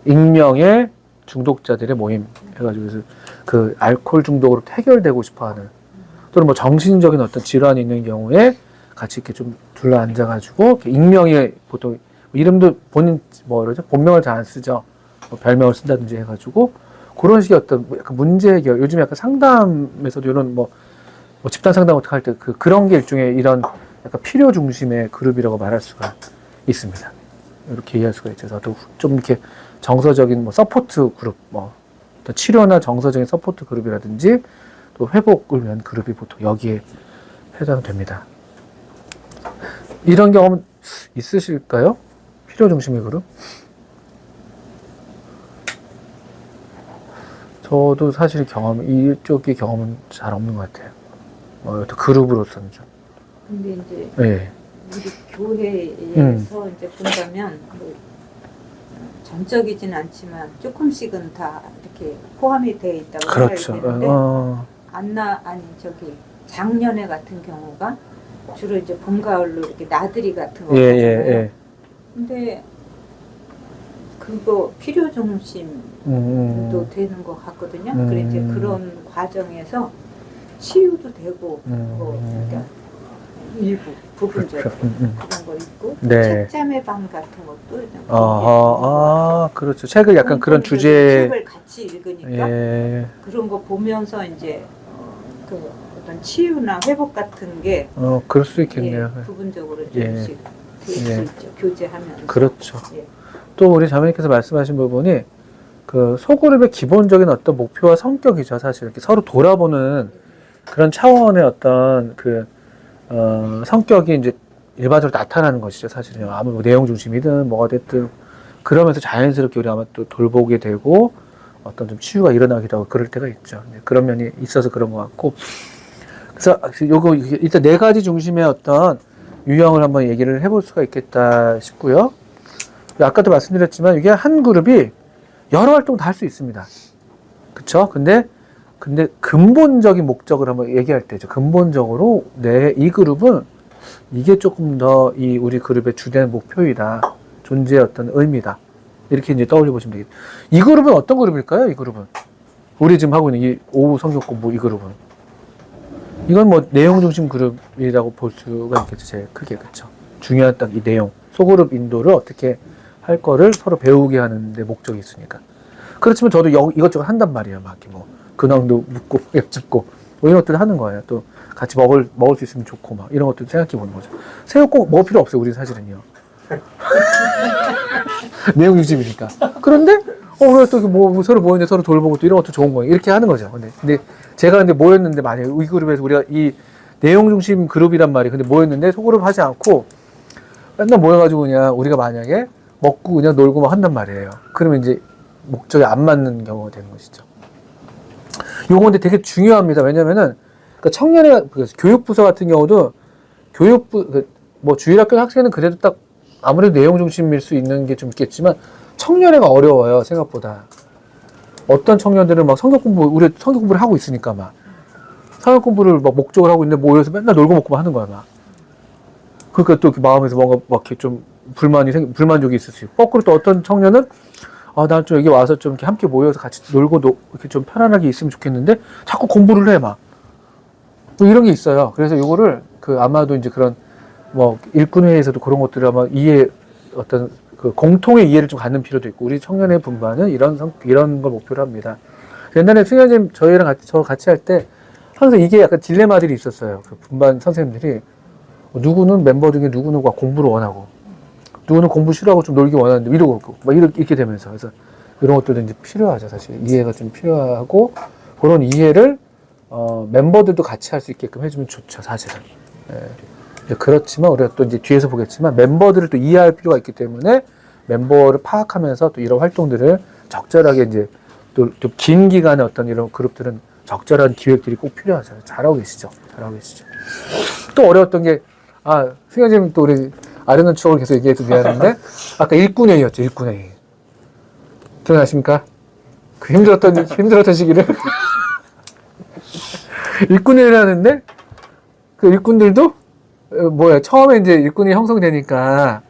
익명의 중독자들의 모임 해가지고, 그래서 알코올 중독으로 해결되고 싶어 하는, 또는 정신적인 어떤 질환이 있는 경우에 같이 이렇게 좀 둘러앉아가지고, 익명의 보통, 이름도 본명을 잘 안 쓰죠. 별명을 쓴다든지 해가지고, 그런 식의 어떤 약간 문제 해결, 요즘 약간 상담에서도 이런 집단 상담 어떻게 할 때 그런 게 일종의 이런 약간 필요 중심의 그룹이라고 말할 수가 있습니다. 이렇게 이해할 수가 있죠. 그래서 좀 이렇게 정서적인 서포트 그룹, 치료나 정서적인 서포트 그룹이라든지 또 회복을 위한 그룹이 보통 여기에 해당됩니다. 이런 경험 있으실까요? 필요 중심의 그룹? 저도 사실 이쪽의 경험은 잘 없는 것 같아요. 또 그룹으로서는 좀. 근데 이제 네. 우리 교회에서 이제 본다면 전적이진 않지만 조금씩은 다 이렇게 포함이 되어 있다고 그렇죠. 생각이 되는데 작년에 같은 경우가 주로 이제 봄 가을로 이렇게 나들이 같은 거 하잖아요. 근데 그거 필요 중심도 되는 것 같거든요. 그래 이제 그런 과정에서 치유도 되고 그러니까 일부 부분적으로 그런 거 있고 책자매 방 같은 것도 그렇죠. 책을 약간 그런 주제에 책을 같이 읽으니까 그런 거 보면서 이제 어떤 치유나 회복 같은 게 그럴 수 있겠네요. 부분적으로 조금씩 될 수 있죠. 교제하면서. 그렇죠. 또 우리 자매님께서 말씀하신 부분이 소그룹의 기본적인 어떤 목표와 성격이죠. 사실 이렇게 서로 돌아보는 그런 차원의 어떤 성격이 이제 일반적으로 나타나는 것이죠. 사실은 아무 내용 중심이든 뭐가 됐든 그러면서 자연스럽게 우리 아마 또 돌보게 되고 어떤 좀 치유가 일어나기도 하고 그럴 때가 있죠. 그런 면이 있어서 그런 것 같고. 그래서 요거 일단 4가지 중심의 어떤 유형을 한번 얘기를 해볼 수가 있겠다 싶고요. 아까도 말씀드렸지만 이게 한 그룹이 여러 활동 다 할 수 있습니다. 그쵸? 근데 근본적인 목적을 한번 얘기할 때죠. 근본적으로 이 그룹은 이게 조금 더 우리 그룹의 주된 목표이다. 존재의 어떤 의미다. 이렇게 이제 떠올려 보시면 되겠죠. 이 그룹은 어떤 그룹일까요? 이 그룹은 우리 지금 하고 있는 이 오후 성경 공부 이 그룹은 이건 내용 중심 그룹이라고 볼 수가 있겠죠. 제일 크게 그렇죠. 중요한 딱 이 내용 소그룹 인도를 어떻게 할 거를 서로 배우게 하는 데 목적이 있으니까. 그렇지만 저도 이것저것 한단 말이에요. 막 근황도 묻고 여쭙고 이런 것들을 하는 거예요. 또 같이 먹을 수 있으면 좋고 막 이런 것들 생각해 보는 거죠. 새우 꼭 먹을 필요 없어요. 우리 사실은요. 내용 중심이니까. 그런데 우리가 또 서로 모였는데 서로 돌보고 또 이런 것도 좋은 거예요. 이렇게 하는 거죠. 근데 제가 모였는데 만약에 이 그룹에서 우리가 이 내용 중심 그룹이란 말이에요. 근데 모였는데 소그룹 하지 않고 맨날 모여가지고 그냥 우리가 만약에 먹고 그냥 놀고 막 한단 말이에요. 그러면 이제 목적에 안 맞는 경우가 되는 것이죠. 요거 근데 되게 중요합니다. 왜냐면은 청년의 교육부서 같은 경우도 주일학교 학생은 그래도 딱 아무래도 내용 중심일 수 있는 게 좀 있겠지만 청년회가 어려워요. 생각보다. 어떤 청년들은 우리 성경 공부를 하고 있으니까 성경 공부를 목적을 하고 있는데 모여서 맨날 놀고 먹고 하는 거야 그러니까 또 마음에서 뭔가 이렇게 좀 불만족이 있을 수 있고 거꾸로 또 어떤 청년은 난 좀 여기 와서 좀 이렇게 함께 모여서 같이 놀고 이렇게 좀 편안하게 있으면 좋겠는데 자꾸 공부를 해 이런 게 있어요. 그래서 요거를 아마도 이제 그런 일꾼회에서도 그런 것들을 아마 어떤 그 공통의 이해를 좀 갖는 필요도 있고 우리 청년의 분반은 이런 걸 목표로 합니다. 옛날에 승현님 저 같이 할 때 항상 이게 약간 딜레마들이 있었어요. 그 분반 선생님들이 누구는 멤버 중에 누구는 공부를 원하고 누구는 공부 싫어하고 좀 놀기 원하는데 이러고 막 이렇게 되면서 그래서 이런 것들도 이제 필요하죠. 사실 이해가 좀 필요하고 그런 이해를 멤버들도 같이 할 수 있게끔 해주면 좋죠. 사실은. 예. 그렇지만 우리가 또 이제 뒤에서 보겠지만 멤버들을 또 이해할 필요가 있기 때문에 멤버를 파악하면서 또 이런 활동들을 적절하게 이제 또 긴 기간의 어떤 이런 그룹들은 적절한 기획들이 꼭 필요하죠. 잘하고 계시죠. 또 어려웠던 게 승현님 또 우리 아련한 추억을 계속 얘기해서 미안한데 아까 일꾼회의였죠. 일꾼회의. 기억나십니까? 그 힘들었던 시기를 일꾼회의를 하는데 그 일꾼들도 처음에 이제 일꾼이 형성되니까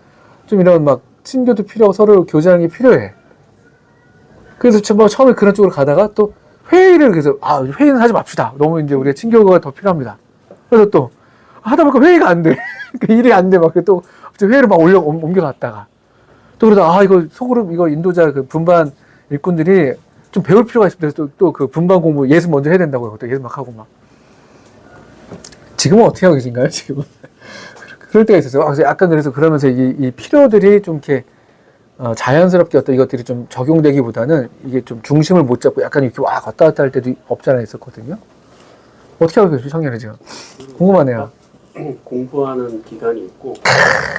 좀 이런 막 친교도 필요하고 서로 교제하는 게 필요해. 그래서 처음에 그런 쪽으로 가다가 또 회의를 그래서 회의는 하지 맙시다. 너무 이제 우리가 친교가 더 필요합니다. 그래서 또 하다 보니까 회의가 안 돼. 그 일이 안 돼. 막 또 회의를 막 옮겨갔다가 또 그러다 이거 소그룹 이거 인도자 그 분반 일꾼들이 좀 배울 필요가 있습니다. 그래서 또 그 분반 공부 예습 먼저 해야 된다고요. 또 예습 막 하고 막. 지금은 어떻게 하고 계신가요? 지금은 그럴 때가 있었어요. 약간 그래서 그러면서 이 필요들이 좀 이렇게 자연스럽게 어떤 이것들이 좀 적용되기보다는 이게 좀 중심을 못 잡고 약간 이렇게 왔다 갔다 할 때도 없잖아 있었거든요. 어떻게 하고 계세요, 청년이 지금? 궁금하네요. 공부하는 기간이 있고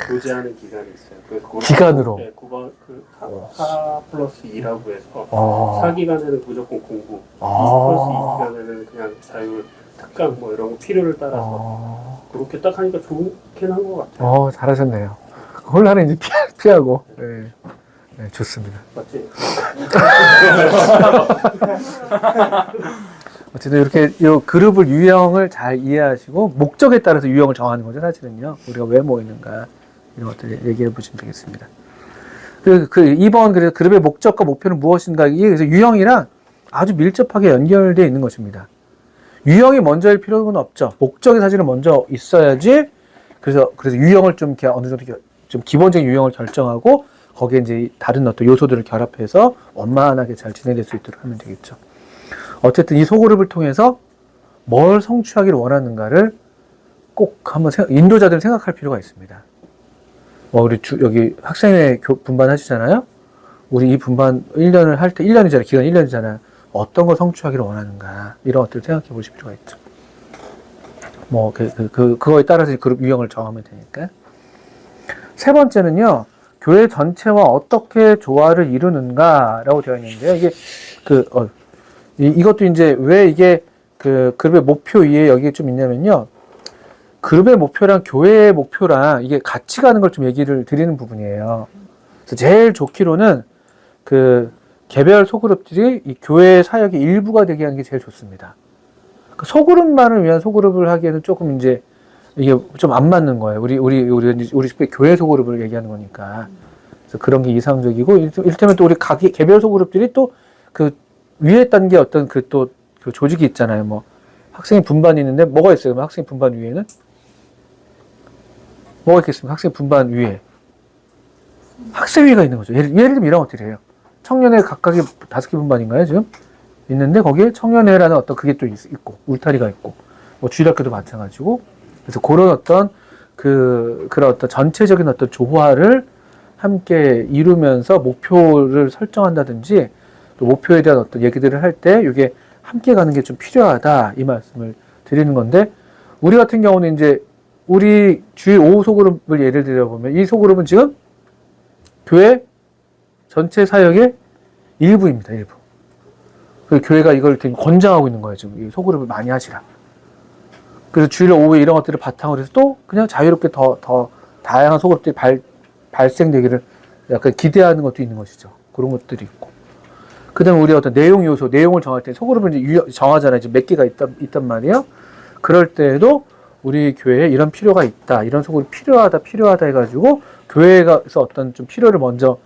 교제하는 기간이 있어요. 기간으로? 네, 4+2라고 해서 4기간에는 무조건 공부, 2+2기간에는 그냥 자율, 특강 뭐 이런 거 필요를 따라서 그렇게 딱 하니까 좋긴 한 것 같아요. 잘하셨네요. 혼란은 이제 피하고. 네, 좋습니다. 맞지? 어쨌든 이렇게 이 그룹을 유형을 잘 이해하시고 목적에 따라서 유형을 정하는 거죠. 사실은요. 우리가 왜 모이는가 이런 것들 얘기해 보시면 되겠습니다. 그 2번 그래서 그룹의 목적과 목표는 무엇인가 이게 그래서 유형이랑 아주 밀접하게 연결되어 있는 것입니다. 유형이 먼저일 필요는 없죠. 목적이 사실은 먼저 있어야지. 그래서 유형을 좀 이렇게 어느 정도 좀 기본적인 유형을 결정하고 거기에 이제 다른 어떤 요소들을 결합해서 원만하게 잘 진행될 수 있도록 하면 되겠죠. 어쨌든 이 소그룹을 통해서 뭘 성취하기를 원하는가를 꼭 한번 인도자들은 생각할 필요가 있습니다. 우리 여기 학생회 분반 하시잖아요. 우리 이 분반 1년을 할 때 1년이잖아요. 기간 1년이잖아요. 어떤 걸 성취하기를 원하는가 이런 것들을 생각해 보실 필요가 있죠. 그거에 따라서 그룹 유형을 정하면 되니까. 세 번째는요. 교회 전체와 어떻게 조화를 이루는가라고 되어 있는데요. 이게 이것도 이제 왜 이게 그 그룹의 목표 위에 여기에 좀 있냐면요. 그룹의 목표랑 교회의 목표랑 이게 같이 가는 걸 좀 얘기를 드리는 부분이에요. 그래서 제일 좋기로는 그 개별 소그룹들이 이 교회 사역의 일부가 되게 하는 게 제일 좋습니다. 그 소그룹만을 위한 소그룹을 하기에는 조금 이제 이게 좀 안 맞는 거예요. 우리 교회 소그룹을 얘기하는 거니까. 그래서 그런 게 이상적이고, 이를테면 또 우리 개별 소그룹들이 또 그 위에 단계 어떤 그 조직이 있잖아요. 학생 분반이 있는데 뭐가 있어요? 그럼 학생 분반 위에는? 뭐가 있겠습니까? 학생 분반 위에. 학생회가 있는 거죠. 예를 들면 이런 것들이에요. 청년회 각각이 5개 분반인가요, 지금? 있는데 거기에 청년회라는 어떤 그게 또 있고, 울타리가 있고, 주일학교도 마찬가지고, 그래서 그런 어떤 그런 어떤 전체적인 어떤 조화를 함께 이루면서 목표를 설정한다든지, 또 목표에 대한 어떤 얘기들을 할 때 이게 함께 가는 게 좀 필요하다, 이 말씀을 드리는 건데, 우리 같은 경우는 이제 우리 주일 오후 소그룹을 예를 들어보면 이 소그룹은 지금 교회 전체 사역의 일부입니다. 일부. 그 교회가 이걸 되게 권장하고 있는 거예요. 지금 이 소그룹을 많이 하시라. 그래서 주일 오후에 이런 것들을 바탕으로 해서 또 그냥 자유롭게 더 다양한 소그룹들이 발생되기를 약간 기대하는 것도 있는 것이죠. 그런 것들이 있고. 그 다음에 우리 어떤 내용을 정할 때 소그룹을 이제 정하잖아요. 지금 몇 개가 있단 말이에요. 그럴 때에도 우리 교회에 이런 필요가 있다. 이런 소그룹이 필요하다 해가지고 교회에서 어떤 좀 필요를 먼저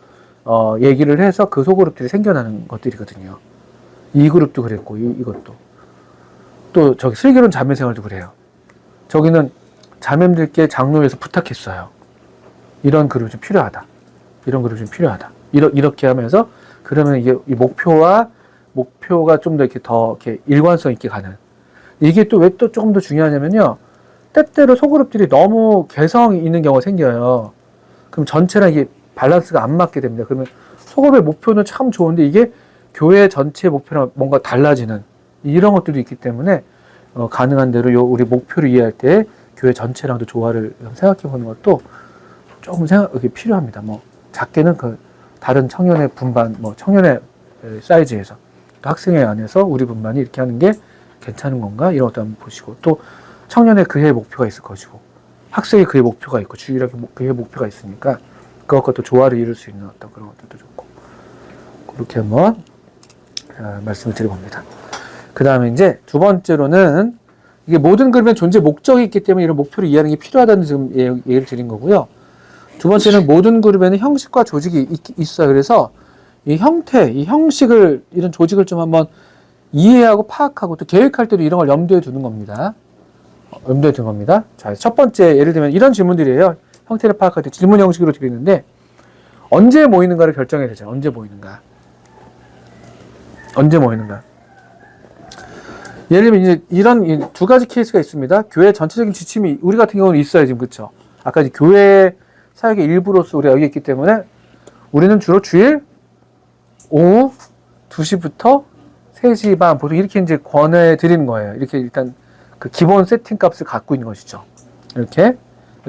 얘기를 해서 그 소그룹들이 생겨나는 것들이거든요. 이 그룹도 그랬고, 이것도. 또 저기 슬기로운 자매생활도 그래요. 저기는 자매들께 장로에서 부탁했어요. 이런 그룹이 좀 필요하다. 이런 그룹이 좀 필요하다. 이렇게 하면서 그러면 이게 이 목표가 좀 더 이렇게 일관성 있게 가는. 이게 또 왜 또 조금 더 중요하냐면요. 때때로 소그룹들이 너무 개성 있는 경우가 생겨요. 그럼 전체랑 이게 밸런스가 안 맞게 됩니다. 그러면 소그룹의 목표는 참 좋은데 이게 교회 전체의 목표랑 뭔가 달라지는 이런 것들도 있기 때문에 가능한 대로 우리 목표를 이해할 때 교회 전체랑도 조화를 생각해 보는 것도 조금 이게 필요합니다. 뭐 작게는 그 다른 청년의 분반, 뭐 청년의 사이즈에서 학생회 안에서 우리 분반이 이렇게 하는 게 괜찮은 건가 이런 것도 한번 보시고 또 청년의 그의 목표가 있을 것이고 학생의 그의 목표가 있고 주일학교 그의 목표가 있으니까 그것과 또 조화를 이룰 수 있는 어떤 그런 것들도 좋고 그렇게 한번 말씀을 드려봅니다. 그 다음에 이제 두 번째로는 이게 모든 그룹엔 존재 목적이 있기 때문에 이런 목표를 이해하는 게 필요하다는 지금 얘기를 드린 거고요. 두 번째는 모든 그룹에는 형식과 조직이 있어요. 그래서 이 형태, 이 형식을 이런 조직을 좀 한번 이해하고 파악하고 또 계획할 때도 이런 걸 염두에 두는 겁니다. 염두에 두는 겁니다. 자, 첫 번째 예를 들면 이런 질문들이에요. 형태를 파악할 때 질문 형식으로 드리는데 언제 모이는가를 결정해야 되죠. 언제 모이는가. 언제 모이는가. 예를 들면 이제 이런 두 가지 케이스가 있습니다. 교회 전체적인 지침이 우리 같은 경우는 있어요. 지금 그렇죠. 아까 이제 교회 사역의 일부로서 우리가 여기 있기 때문에 우리는 주로 주일 오후 2시부터 3시 반 보통 이렇게 이제 권해 드리는 거예요. 이렇게 일단 그 기본 세팅 값을 갖고 있는 것이죠. 이렇게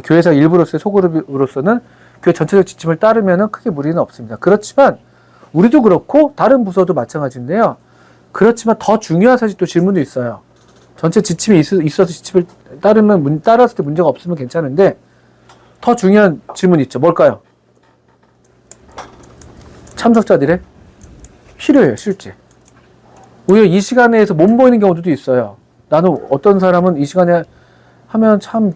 교회사 일부로서의 소그룹으로서는 교회 전체적 지침을 따르면은 크게 무리는 없습니다. 그렇지만 우리도 그렇고 다른 부서도 마찬가지인데요. 그렇지만 더 중요한 사실 또 질문도 있어요. 전체 지침이 있어서 지침을 따랐을 때 문제가 없으면 괜찮은데 더 중요한 질문이 있죠. 뭘까요? 참석자들의 필요해요, 실제. 오히려 이 시간에서 못 모이는 경우도 있어요. 나는 어떤 사람은 이 시간에 하면 참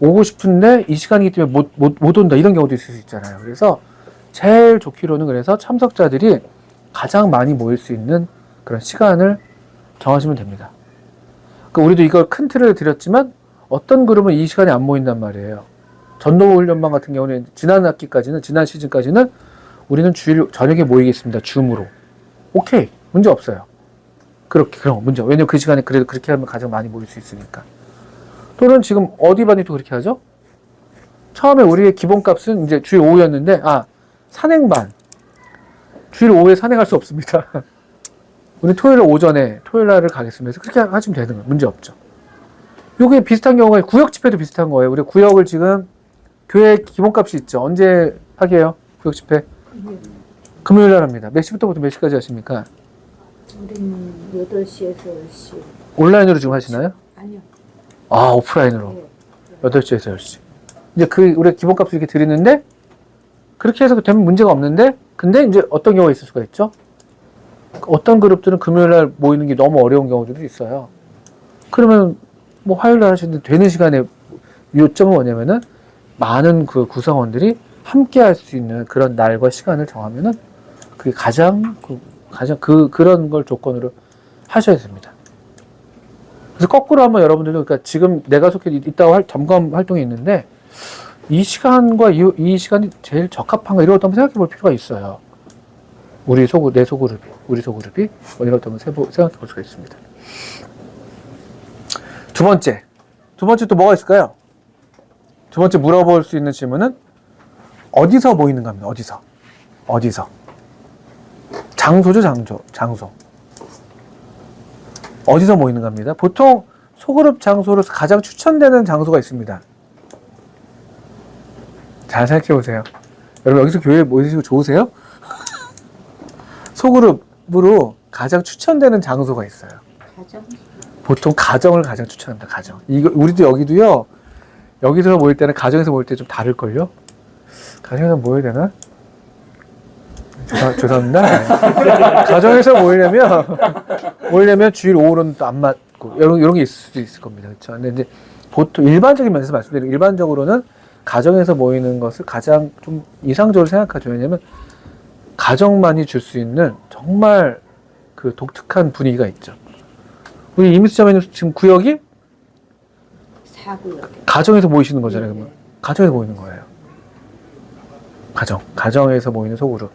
오고 싶은데 이 시간이기 때문에 못 온다 이런 경우도 있을 수 있잖아요. 그래서 제일 좋기로는 그래서 참석자들이 가장 많이 모일 수 있는 그런 시간을 정하시면 됩니다. 그러니까 우리도 이걸 큰 틀을 드렸지만 어떤 그룹은 이 시간에 안 모인단 말이에요. 전도훈련반 같은 경우는 지난 시즌까지는 우리는 주일 저녁에 모이겠습니다. 줌으로. 오케이. 문제 없어요. 그럼 문제. 왜냐면 그 시간에 그래도 그렇게 하면 가장 많이 모일 수 있으니까. 또는 지금 어디 반이 또 그렇게 하죠? 처음에 우리의 기본값은 이제 주일 오후였는데, 산행반. 주일 오후에 산행할 수 없습니다. 우리 토요일 오전에 토요일 날을 가겠습니다. 그렇게 하시면 되는 거예요. 문제 없죠. 요게 비슷한 경우가 구역 집회도 비슷한 거예요. 우리 구역을 지금 교회 기본값이 있죠. 언제 하게요? 구역 집회? 금요일 날 합니다. 몇 시부터부터 몇 시까지 하십니까? 우리는 8시에서 10시. 온라인으로 지금 하시나요? 아니요. 오프라인으로. 네. 8시에서 10시. 이제 우리 기본값을 이렇게 드리는데, 그렇게 해서 되면 문제가 없는데, 근데 이제 어떤 경우가 있을 수가 있죠? 어떤 그룹들은 금요일 날 모이는 게 너무 어려운 경우들도 있어요. 그러면 뭐 화요일 날 하시는데 되는 시간에 요점은 뭐냐면은 많은 그 구성원들이 함께 할 수 있는 그런 날과 시간을 정하면은 그게 그런 걸 조건으로 하셔야 됩니다. 그래서 거꾸로 한번 여러분들도 그러니까 지금 내가 속해 있다고 점검 활동이 있는데 이 시간과 이 시간이 제일 적합한가 이런 것도 한번 생각해 볼 필요가 있어요. 우리 소그룹이 뭐 이런 것도 한번 생각해 볼 수가 있습니다. 두 번째 또 뭐가 있을까요? 두 번째 물어볼 수 있는 질문은 어디서 모이는가 합니다. 어디서 장소죠. 장소 어디서 모이는가 합니다. 보통 소그룹 장소로서 가장 추천되는 장소가 있습니다. 잘 생각해 보세요. 여러분 여기서 교회에 모이시고 좋으세요? 소그룹으로 가장 추천되는 장소가 있어요. 가정? 보통 가정을 가장 추천합니다. 가정. 우리도 여기도요. 여기서 모일 때는 가정에서 모일 때 좀 다를걸요? 가정에서 모여야 되나? 죄송합니다. 가정에서 모이려면 주일 오후로는 또 안 맞고, 이런 게 있을 수도 있을 겁니다. 그렇죠? 근데 이제 보통 일반적인 면에서 말씀드리면, 일반적으로는 가정에서 모이는 것을 가장 좀 이상적으로 생각하죠. 왜냐면, 가정만이 줄 수 있는 정말 그 독특한 분위기가 있죠. 우리 이미수 자매님 지금 구역이 4구역. 가정에서 모이시는 거잖아요. 그러면 가정에서 모이는 거예요. 가정에서 모이는 소그룹.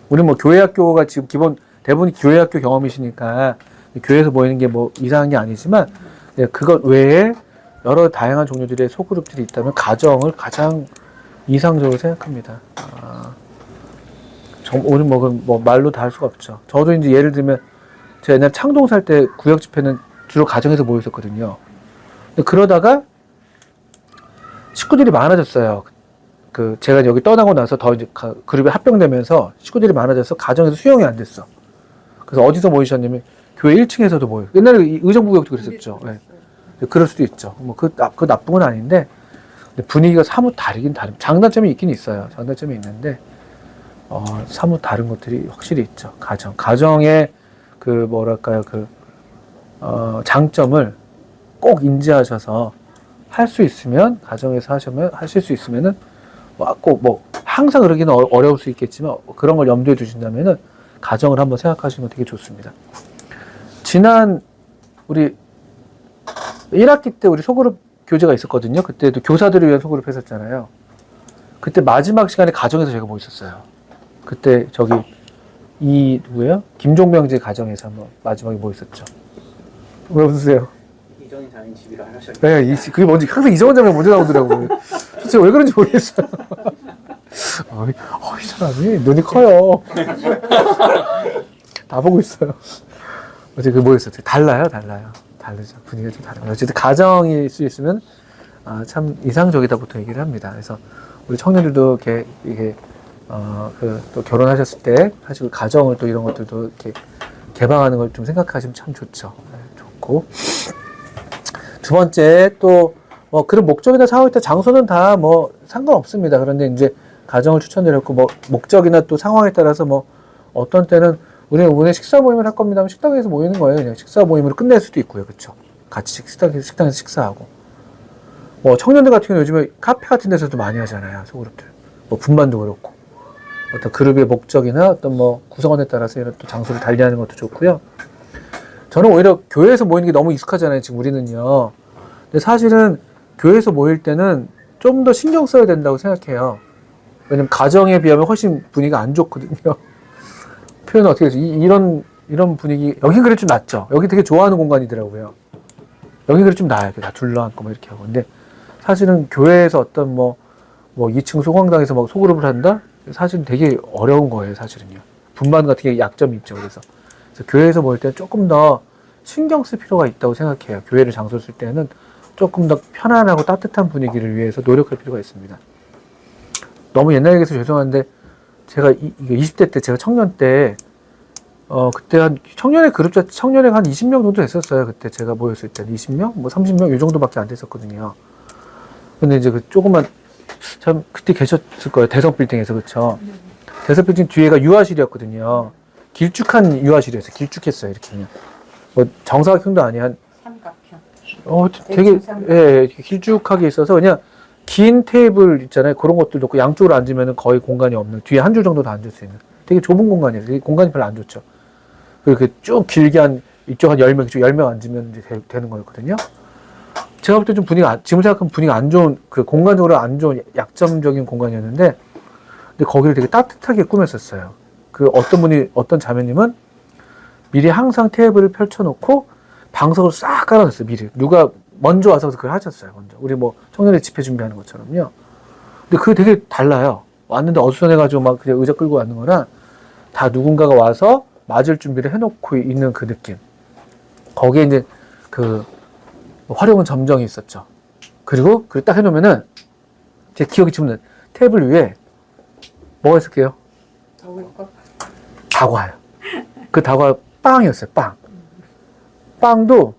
우리 뭐 교회 학교가 지금 대부분이 교회 학교 경험이시니까 교회에서 모이는 게 뭐 이상한 게 아니지만 그것 외에 여러 다양한 종류들의 소그룹들이 있다면 가정을 가장 이상적으로 생각합니다. 오늘 뭐 말로 다 할 수가 없죠. 저도 이제 예를 들면 제가 옛날 창동 살 때 구역 집회는 주로 가정에서 모였었거든요. 근데 그러다가 식구들이 많아졌어요. 제가 여기 떠나고 나서 더 이제 그룹이 합병되면서 식구들이 많아져서 가정에서 수용이 안 됐어. 그래서 어디서 모이셨냐면 교회 1층에서도 모여요. 옛날에 의정부구역도 그랬었죠. 네. 그럴 수도 있죠. 뭐 그 나쁜 건 아닌데 분위기가 사뭇 다르긴 다릅니다. 장단점이 있긴 있어요. 장단점이 있는데 사뭇 다른 것들이 확실히 있죠. 가정의 장점을 꼭 인지하셔서 할 수 있으면 가정에서 하실 수 있으면은 꼭 항상 그러기는 어려울 수 있겠지만 그런 걸 염두에 두신다면은 가정을 한번 생각하시면 되게 좋습니다. 지난 우리 1학기 때 우리 소그룹 교재가 있었거든요. 그때도 교사들을 위한 소그룹 했었잖아요. 그때 마지막 시간에 가정에서 제가 모였었어요. 그때 누구예요? 김종명제 가정에서 한번 마지막에 모였었죠. 왜 웃으세요? 이정인 자매님 집이라 하셨죠. 네, 그게 뭔지 항상 이정원 자매가 먼저 나오더라고요. 도대체 왜 그런지 모르겠어요. 이 사람이 눈이 커요. 다 보고 있어요. 어제 뭐였었죠? 달라요. 다르죠. 분위기가 좀 다릅니다. 어쨌든 가정일 수 있으면 참 이상적이다 보통 얘기를 합니다. 그래서 우리 청년들도 이게 또 결혼하셨을 때 사실 가정을 또 이런 것들도 이렇게 개방하는 걸 좀 생각하시면 참 좋죠. 네, 좋고. 두 번째 또 그런 목적이나 상황에 따라 장소는 다 상관없습니다. 그런데 이제 가정을 추천드렸고 목적이나 또 상황에 따라서 어떤 때는 우리는 오늘 식사 모임을 할 겁니다 하면 식당에서 모이는 거예요. 그냥 식사 모임으로 끝낼 수도 있고요. 그렇죠? 같이 식당에서 식사하고. 청년들 같은 경우는 요즘에 카페 같은 데서도 많이 하잖아요. 소그룹들. 분반도 그렇고. 어떤 그룹의 목적이나 어떤 구성원에 따라서 이런 또 장소를 달리하는 것도 좋고요. 저는 오히려 교회에서 모이는 게 너무 익숙하잖아요. 지금 우리는요. 근데 사실은 교회에서 모일 때는 좀 더 신경 써야 된다고 생각해요. 왜냐면 가정에 비하면 훨씬 분위기가 안 좋거든요. 표현은 어떻게 해서 이런 분위기, 여긴 그래 좀 낫죠. 여기 되게 좋아하는 공간이더라고요. 여긴 그래 좀 나아요. 다 둘러앉고 이렇게 하고. 근데 사실은 교회에서 어떤 2층 소광당에서 소그룹을 한다? 사실은 되게 어려운 거예요, 사실은요. 분반 같은 게 약점이 있죠. 그래서 교회에서 모일 때는 조금 더 신경 쓸 필요가 있다고 생각해요. 교회를 장소를 쓸 때는 조금 더 편안하고 따뜻한 분위기를 위해서 노력할 필요가 있습니다. 너무 옛날 얘기해서 죄송한데 제가 20대 때 제가 청년 때 그때 한 청년의 청년회가 한 20명 정도 됐었어요. 그때 제가 모였을 때 20명? 30명? 이 정도밖에 안 됐었거든요. 근데 이제 조그만 참 그때 계셨을 거예요. 대성 빌딩에서. 그쵸? 대성 빌딩 뒤에가 유아실이었거든요. 길쭉한 유아실이었어요. 길쭉했어요. 이렇게 그냥. 정사각형도 아니야. 삼각형. 되게 길쭉하게 있어서 그냥 긴 테이블 있잖아요. 그런 것들 놓고 양쪽으로 앉으면 거의 공간이 없는, 뒤에 한 줄 정도 더 앉을 수 있는 되게 좁은 공간이에요. 되게 공간이 별로 안 좋죠. 그렇게 쭉 길게 이쪽 한 10명, 이쪽 10명 앉으면 이제 되는 거였거든요. 제가 볼 때 좀 지금 생각하면 분위기가 안 좋은, 공간적으로 안 좋은 약점적인 공간이었는데, 근데 거기를 되게 따뜻하게 꾸몄었어요. 어떤 자매님은 미리 항상 테이블을 펼쳐놓고 방석을 싹 깔아놨어요. 미리. 누가 먼저 와서 그걸 하셨어요. 먼저. 우리 청년회 집회 준비하는 것처럼요. 근데 그게 되게 달라요. 왔는데 어수선해가지고 그냥 의자 끌고 왔는 거랑 다 누군가가 와서 맞을 준비를 해놓고 있는 그 느낌. 거기에 이제 활용은 점정이 있었죠. 그리고 딱 해놓으면은 제 기억이 지금 테이블 위에 뭐가 있을게요? 다과요. 그 다과 빵이었어요. 빵도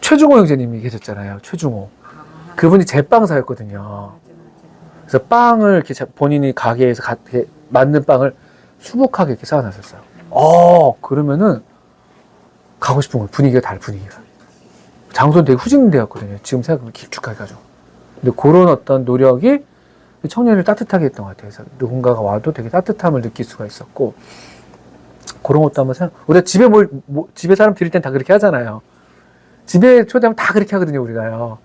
최중호 형제님이 계셨잖아요. 최중호. 그분이 제빵사였거든요. 그래서 빵을 이렇게 본인이 가게에서 만든 빵을 수북하게 이렇게 쌓아놨었어요. 그러면은 가고 싶은 거예요. 분위기가. 장소는 되게 후진되었거든요. 지금 생각하면 길쭉하게 가지고. 근데 그런 어떤 노력이 청년을 따뜻하게 했던 것 같아요. 그래서 누군가가 와도 되게 따뜻함을 느낄 수가 있었고, 그런 것도 한번 우리가 집에 사람 드릴 땐 다 그렇게 하잖아요. 집에 초대하면 다 그렇게 하거든요, 우리가요.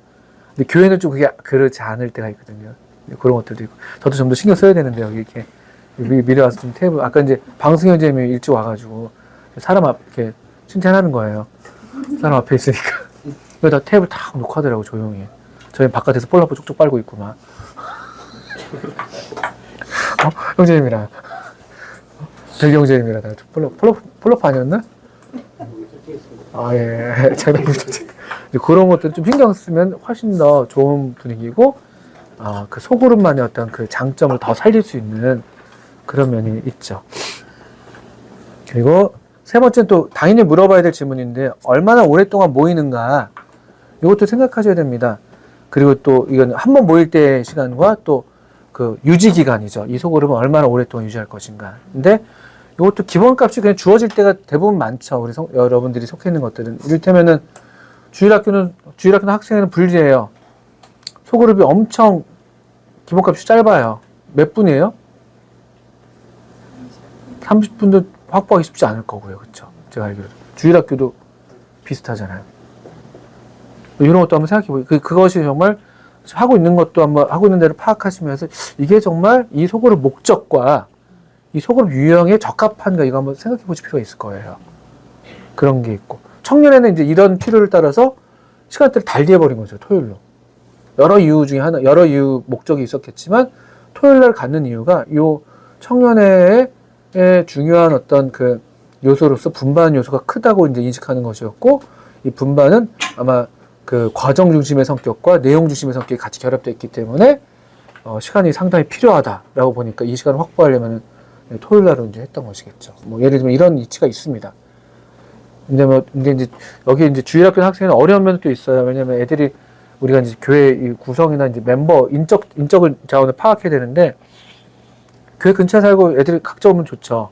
근데 교회는 좀 그게 그렇지 않을 때가 있거든요. 그런 것들도 있고. 저도 좀 더 신경 써야 되는데, 여기 이렇게. 미리 와서 좀 테이블, 아까 이제 방승현 선생님이 일찍 와가지고, 사람 앞, 이렇게 칭찬하는 거예요. 사람 앞에 있으니까. 여기다 테이블 탁 놓고 하더라고, 조용히. 저희 바깥에서 볼라보 쪽쪽 빨고 있고, 막. 형제님이랑. 별 형제님이랑 다 폴라프 아니었나? 아, 예. 장난이죠. 그런 것들 좀 신경 쓰면 훨씬 더 좋은 분위기고, 그 소그룹만의 어떤 그 장점을 더 살릴 수 있는 그런 면이 있죠. 그리고 세 번째는 또 당연히 물어봐야 될 질문인데, 얼마나 오랫동안 모이는가, 이것도 생각하셔야 됩니다. 그리고 또 이건 한 번 모일 때의 시간과 또 그 유지 기간이죠. 이 소그룹은 얼마나 오랫동안 유지할 것인가. 근데 이것도 기본값이 그냥 주어질 때가 대부분 많죠. 우리 여러분들이 속해 있는 것들은. 이를테면은 주일학교는 학생회는 불리해요. 소그룹이 엄청 기본값이 짧아요. 몇 분이에요? 30분도 확보하기 쉽지 않을 거고요. 그렇죠? 제가 알기로. 주일학교도 비슷하잖아요. 이런 것도 한번 생각해 보세요. 그것이 정말 하고 있는 것도 한번 하고 있는 데를 파악하시면서 이게 정말 이 소그룹 목적과 이 소그룹 유형에 적합한가 이거 한번 생각해 보실 필요가 있을 거예요. 그런 게 있고. 청년에는 이제 이런 필요를 따라서 시간대를 달리해 버린 거죠. 토요일로. 여러 이유 목적이 있었겠지만 토요일 날 갖는 이유가 요 청년회의 중요한 어떤 그 요소로서 분반 요소가 크다고 이제 인식하는 것이었고, 이 분반은 아마 그 과정 중심의 성격과 내용 중심의 성격이 같이 결합되어 있기 때문에 시간이 상당히 필요하다라고 보니까 이 시간을 확보하려면 토요일 날로 이제 했던 것이겠죠. 뭐 예를 들면 이런 이치가 있습니다. 근데 이제 여기 이제 주일학교 학생은 어려운 면도 있어요. 왜냐면 애들이 우리가 이제 교회 이 구성이나 이제 멤버 인적을 자원을 파악해야 되는데, 교회 근처에 살고 애들이 각자 오면 좋죠.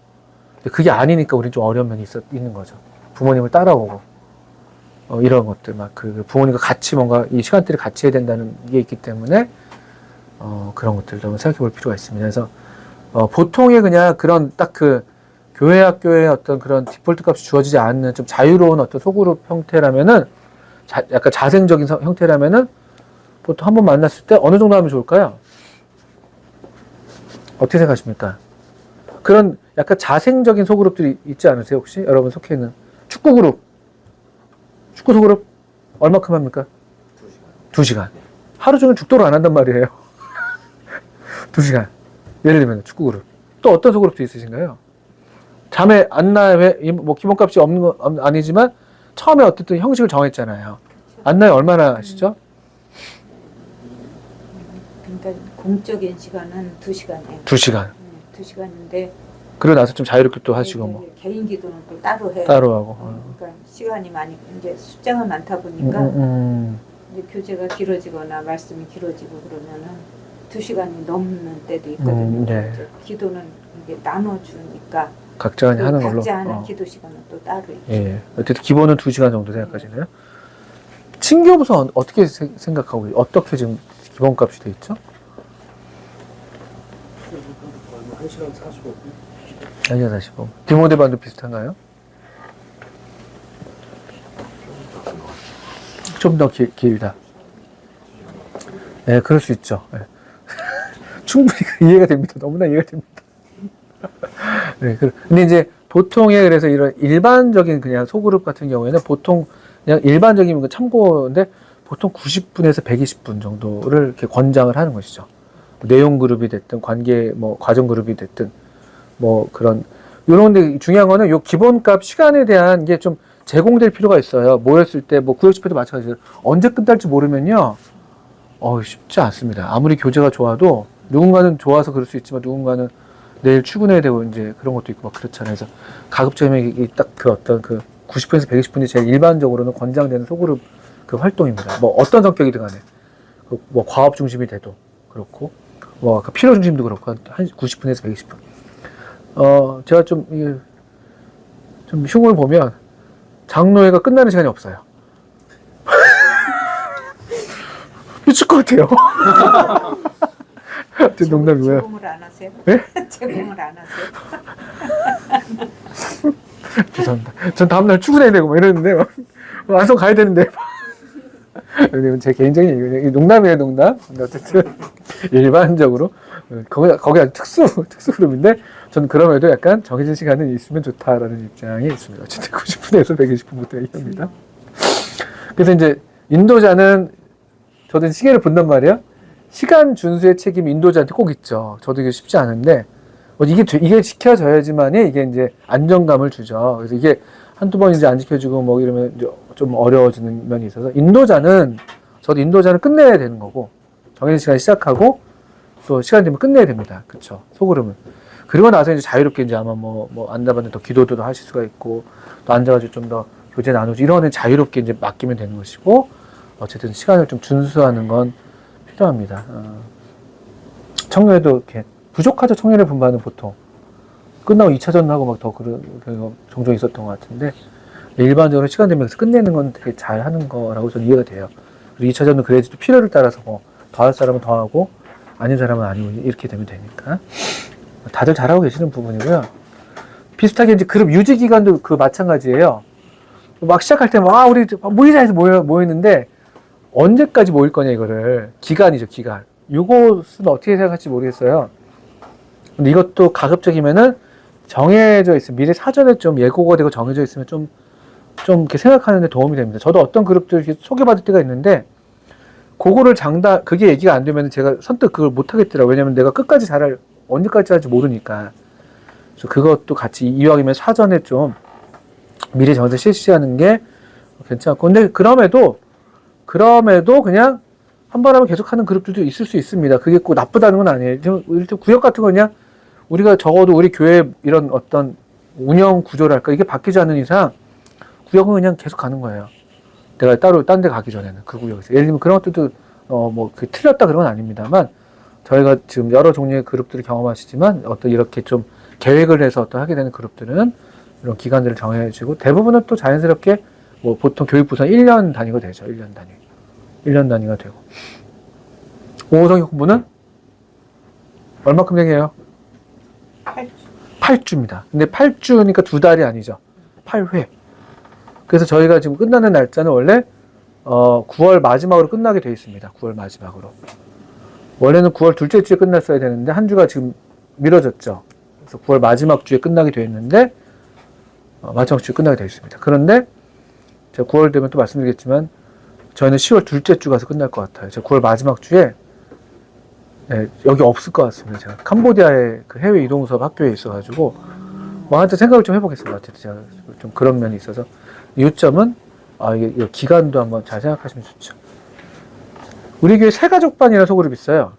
근데 그게 아니니까 우리는 좀 어려운 면이 있는 거죠. 부모님을 따라오고. 이런 것들, 막, 부모님과 같이 뭔가 이 시간대를 같이 해야 된다는 게 있기 때문에, 그런 것들도 한번 생각해 볼 필요가 있습니다. 그래서, 보통의 그냥 그런 딱 교회 학교의 어떤 그런 디폴트 값이 주어지지 않는 좀 자유로운 어떤 소그룹 형태라면은, 약간 자생적인 형태라면은, 보통 한번 만났을 때 어느 정도 하면 좋을까요? 어떻게 생각하십니까? 그런 약간 자생적인 소그룹들이 있지 않으세요, 혹시? 여러분 속해 있는 축구 그룹. 축구 소그룹 얼마큼 합니까? 2시간. 하루 종일 죽도록 안 한단 말이에요. 2시간. 예를 들면 축구 그룹. 또 어떤 소그룹도 있으신가요? 잠에 안나회 뭐 기본값이 없는 건 아니지만 처음에 어쨌든 형식을 정했잖아요. 안나회 얼마나 하시죠? 그러니까 공적인 시간은 2시간이에요. 2시간. 2시간인데 그러고 나서 좀 자유롭게 또 하시고 뭐. 개인 기도는 또 따로 해요. 따로 하고. 그러니까 시간이 많이 이제 숫자가 많다 보니까 이제 교재가 길어지거나 말씀이 길어지고 그러면은 2시간이 넘는 때도 있거든요. 네. 이제 기도는 이게 나눠주니까 각자 하는 걸로. 각자 하는 기도 시간은 또 따로 있죠. 예. 어쨌든 기본은 2시간 정도 생각하시네요. 친교부서 어떻게 생각하고 어떻게 지금 기본값이 돼 있죠? 1시간 45분. 1시간 45분. 디모데반도 비슷한가요? 좀 더 길다. 네, 그럴 수 있죠. 네. 충분히 이해가 됩니다. 너무나 이해가 됩니다. 네, 근데 이제 보통의 그래서 이런 일반적인 그냥 소그룹 같은 경우에는 보통 그냥 일반적인 참고인데 보통 90분에서 120분 정도를 이렇게 권장을 하는 것이죠. 내용 그룹이 됐든 관계 뭐 과정 그룹이 됐든 뭐 그런 요런데 중요한 거는 요 기본값 시간에 대한 게 좀 제공될 필요가 있어요. 모였을 때 뭐 구역집회도 마찬가지로 언제 끝날지 모르면요. 쉽지 않습니다. 아무리 교재가 좋아도 누군가는 좋아서 그럴 수 있지만 누군가는 내일 출근해야 되고 이제 그런 것도 있고 막 그렇잖아요. 그래서 가급적이면 딱 그 어떤 그 90분에서 120분이 제일 일반적으로는 권장되는 소그룹 그 활동입니다. 뭐 어떤 성격이든 간에 뭐 과업 중심이 돼도 그렇고 뭐 아까 필요 중심도 그렇고 한 90분에서 120분. 제가 좀 흉을 보면 장로회가 끝나는 시간이 없어요. 미칠 것 같아요. 농담이고요. 제공을 안 하세요? 네? 제공을 안 하세요? 죄송합니다. 전 다음날 출근해야 되고 뭐 이러는데 완성 가야 되는데 왜냐면 제 개인적인 얘기예요. 농담이에요, 농담. 근데 어쨌든 일반적으로 거기 아주 특수 그룹인데 저는 그럼에도 약간 정해진 시간은 있으면 좋다라는 입장이 있습니다. 어쨌든 90분에서 120분부터 얘기합니다. 그래서 이제 인도자는 저도 시계를 본단 말이에요. 시간 준수의 책임이 인도자한테 꼭 있죠. 저도 이게 쉽지 않은데 이게 지켜져야지만이 이게 이제 안정감을 주죠. 그래서 이게 한두 번 이제 안 지켜주고 뭐 이러면 이제 좀 어려워지는 면이 있어서 저도 인도자는 끝내야 되는 거고 정해진 시간에 시작하고 또 시간 되면 끝내야 됩니다. 그쵸? 소그룹은. 그리고 나서 이제 자유롭게 이제 아마 뭐 앉아봤는데 더 기도도 하실 수가 있고 또 앉아가지고 좀 더 교제 나누지 이런 자유롭게 이제 맡기면 되는 것이고 어쨌든 시간을 좀 준수하는 건 필요합니다. 청년회도 이렇게 부족하죠. 청년회 분반은 보통 끝나고 2차전 하고 막 더 그런 종종 있었던 것 같은데 일반적으로 시간 되면서 끝내는 건 되게 잘 하는 거라고 저는 이해가 돼요. 그리고 2차전은 그래야지 또 필요를 따라서 뭐 더 할 사람은 더 하고 아닌 사람은 아니고 이렇게 되면 되니까 다들 잘하고 계시는 부분이고요. 비슷하게 이제 그룹 유지 기간도 그 마찬가지예요. 막 시작할 때 우리 모이자 해서 모였는데 언제까지 모일 거냐 이거를 기간이죠 기간. 이것은 어떻게 생각할지 모르겠어요. 근데 이것도 가급적이면은 정해져 있으면 미리 사전에 좀 예고가 되고 정해져 있으면 좀 이렇게 생각하는 데 도움이 됩니다. 저도 어떤 그룹들 이렇게 소개받을 때가 있는데 그거를 그게 얘기가 안 되면 제가 선뜻 그걸 못 하겠더라고요. 왜냐면 내가 끝까지 언제까지 할지 모르니까. 그래서 그것도 같이 이왕이면 사전에 좀 미리 정해서 실시하는 게 괜찮고. 근데 그럼에도 그냥 한 번 하면 계속 하는 그룹들도 있을 수 있습니다. 그게 꼭 나쁘다는 건 아니에요. 일단 구역 같은 거 그냥 우리가 적어도 우리 교회 이런 어떤 운영 구조랄까 이게 바뀌지 않는 이상 구역은 그냥 계속 가는 거예요. 내가 따로 딴 데 가기 전에는 그 구역에서. 예를 들면 그런 것들도 틀렸다 그런 건 아닙니다만 저희가 지금 여러 종류의 그룹들을 경험하시지만 어떤 이렇게 좀 계획을 해서 하게 되는 그룹들은 이런 기간들을 정해지고 대부분은 또 자연스럽게 보통 교육부선 1년 단위가 되죠. 1년 단위가 되고. 오호성 공부는 얼마큼 되게요? 8주입니다. 근데 8주니까 2달이 아니죠. 8회. 그래서 저희가 지금 끝나는 날짜는 원래 9월 마지막으로 끝나게 되어 있습니다. 9월 마지막으로. 원래는 9월 둘째 주에 끝났어야 되는데 한 주가 지금 미뤄졌죠. 그래서 9월 마지막 주에 끝나게 되어 있는데 마지막 주에 끝나게 되어 있습니다. 그런데 제가 9월 되면 또 말씀드리겠지만 저희는 10월 둘째 주 가서 끝날 것 같아요. 제가 9월 마지막 주에 여기 없을 것 같습니다. 제가 캄보디아의 그 해외 이동 수업 학교에 있어가지고 한테 생각을 좀 해보겠습니다. 어쨌든 제가 좀 그런 면이 있어서 요점은 이게 기간도 한번 잘 생각하시면 좋죠. 우리 교회 새가족반이라는 소그룹 있어요.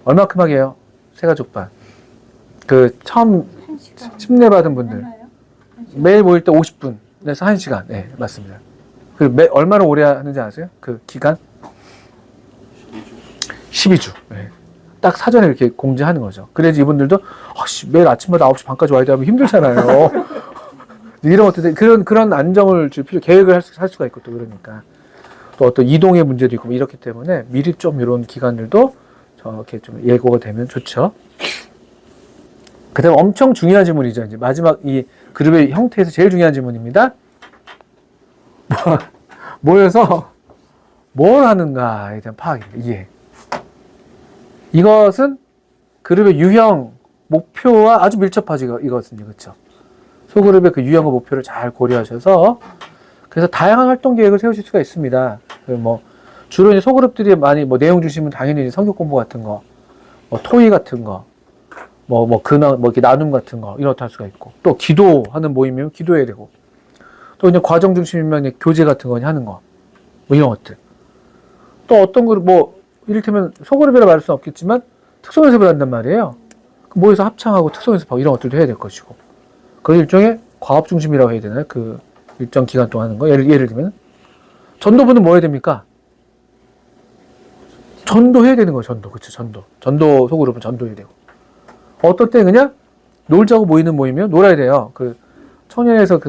얼마큼 하게요? 새가족반. 그 처음 침례 받은 분들 매일 모일 때 50분에서 1시간. 네, 맞습니다. 얼마나 오래 하는지 아세요? 그 기간? 12주. 네. 딱 사전에 이렇게 공지하는 거죠. 그래야지 이분들도 매일 아침마다 9시 반까지 와야 되면 힘들잖아요. 이런 것들 그런 안정을 줄 계획을 할 수가 있고 또 그러니까 또 어떤 이동의 문제도 있고 이렇기 때문에 미리 좀 이런 기간들도 저렇게 좀 예고가 되면 좋죠. 그다음 엄청 중요한 질문이죠. 이제 마지막 이 그룹의 형태에서 제일 중요한 질문입니다. 모여서 뭘 하는가에 대한 파악입니다. 이해. 이것은 그룹의 유형, 목표와 아주 밀접하죠. 이것은요. 그렇죠? 소그룹의 그 유형과 목표를 잘 고려하셔서 그래서 다양한 활동 계획을 세우실 수가 있습니다. 주로 이제 소그룹들이 많이 내용 주시면 당연히 성경 공부 같은 거, 토의 같은 거, 이렇게 나눔 같은 거 이런 것도 할 수가 있고 또 기도하는 모임이면 기도해야 되고 또 이제 과정 중심이면 교제 같은 거 하는 거 이런 것들 또 어떤 그룹 이를테면 소그룹이라 말할 수는 없겠지만 특성 연습을 한단 말이에요. 모여서 합창하고 특성 연습하고 이런 것들도 해야 될 것이고 그 일종의 과업 중심이라고 해야 되나요? 그 일정 기간 동안 하는 거 예를 들면 전도부는 뭐 해야 됩니까? 전도해야 되는 거예요. 그렇죠. 전도 소그룹은 전도해야 되고 어떤 때 그냥 놀자고 모이면 놀아야 돼요. 그 청년에서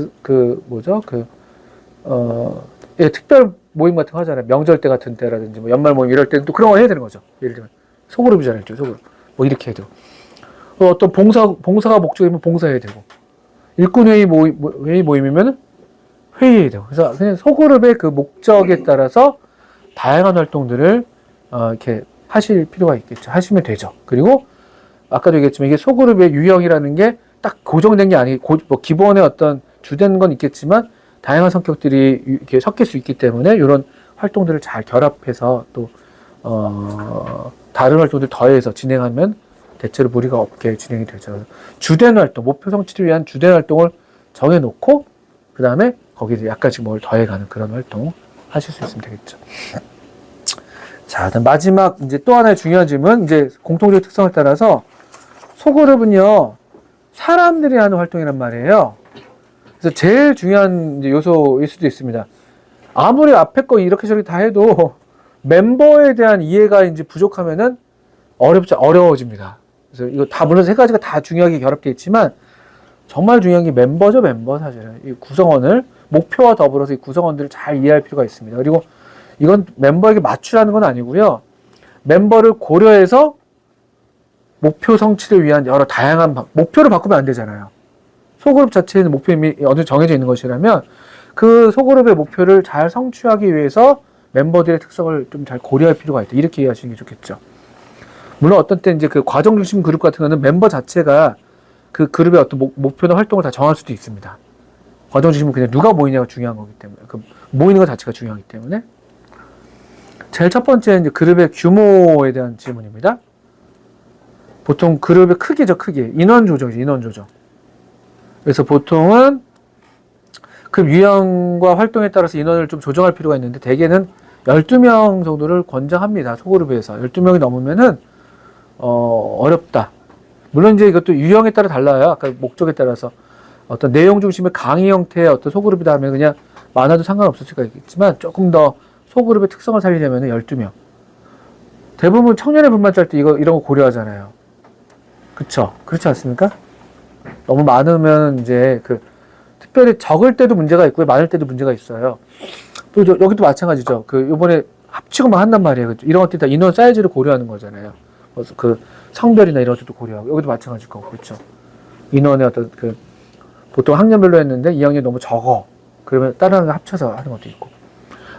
특별 모임 같은 거 하잖아요. 명절 때 같은 때라든지 연말 모임 이럴 때는 또 그런 거 해야 되는 거죠. 예를 들면 소그룹이잖아요. 소그룹 이렇게 해야 되고 어떤 봉사가 목적이면 봉사해야 되고 일꾼 회의 모임이면 회의해야 되고 그래서 그냥 소그룹의 그 목적에 따라서 다양한 활동들을 이렇게 하실 필요가 있겠죠. 하시면 되죠. 그리고 아까도 얘기했지만 이게 소그룹의 유형이라는 게 딱 고정된 게 아니고 뭐 기본의 어떤 주된 건 있겠지만 다양한 성격들이 이렇게 섞일 수 있기 때문에 이런 활동들을 잘 결합해서 또 다른 활동들 더해서 진행하면 대체로 무리가 없게 진행이 되죠. 주된 활동, 목표 성취를 위한 주된 활동을 정해놓고 그 다음에 거기에 약간씩 뭘 더해가는 그런 활동 하실 수 있으면 되겠죠. 자, 그다음 마지막 이제 또 하나의 중요한 질문, 이제 공통적 특성을 따라서 소그룹은요 사람들이 하는 활동이란 말이에요. 그래서 제일 중요한 이제 요소일 수도 있습니다. 아무리 앞에 거 이렇게 저렇게 다 해도 멤버에 대한 이해가 이제 부족하면은 어려워집니다. 그래서 이거 다 물론 세 가지가 다 중요하게 결합되어 있지만 정말 중요한 게 멤버죠, 멤버 사실은. 이 구성원을 목표와 더불어서 이 구성원들을 잘 이해할 필요가 있습니다. 그리고 이건 멤버에게 맞추라는 건 아니고요. 멤버를 고려해서 목표 성취를 위한 여러 다양한 목표를 바꾸면 안 되잖아요. 소그룹 자체에는 목표 이미 어느 정도 정해져 있는 것이라면 그 소그룹의 목표를 잘 성취하기 위해서 멤버들의 특성을 좀 잘 고려할 필요가 있다. 이렇게 이해하시는 게 좋겠죠. 물론 어떤 때 이제 그 과정 중심 그룹 같은 거는 멤버 자체가 그 그룹의 어떤 목표나 활동을 다 정할 수도 있습니다. 과정 중심은 그냥 누가 모이냐가 중요한 거기 때문에 그 모이는 것 자체가 중요하기 때문에 제일 첫 번째 이제 그룹의 규모에 대한 질문입니다. 보통 그룹의 크기죠, 크기. 인원 조정이죠, 인원 조정. 그래서 보통은 그 유형과 활동에 따라서 인원을 좀 조정할 필요가 있는데 대개는 12명 정도를 권장합니다. 소그룹에서. 12명이 넘으면은 어렵다. 물론 이제 이것도 유형에 따라 달라요. 아까 목적에 따라서. 어떤 내용 중심의 강의 형태의 어떤 소그룹이다 하면 그냥 많아도 상관없을 수가 있겠지만 조금 더 소그룹의 특성을 살리려면 12명. 대부분 청년의 분만 짤 때 이런 거 고려하잖아요. 그쵸? 그렇지 않습니까? 너무 많으면 이제 특별히 적을 때도 문제가 있고요. 많을 때도 문제가 있어요. 또 여기도 마찬가지죠. 요번에 합치고만 한단 말이에요. 그렇죠? 이런 것들이 다 인원 사이즈를 고려하는 거잖아요. 그래서 성별이나 이런 것들도 고려하고 여기도 마찬가지일 거고 그렇죠. 인원의 어떤 보통 학년별로 했는데 2학년이 너무 적어. 그러면 다른 학년 합쳐서 하는 것도 있고.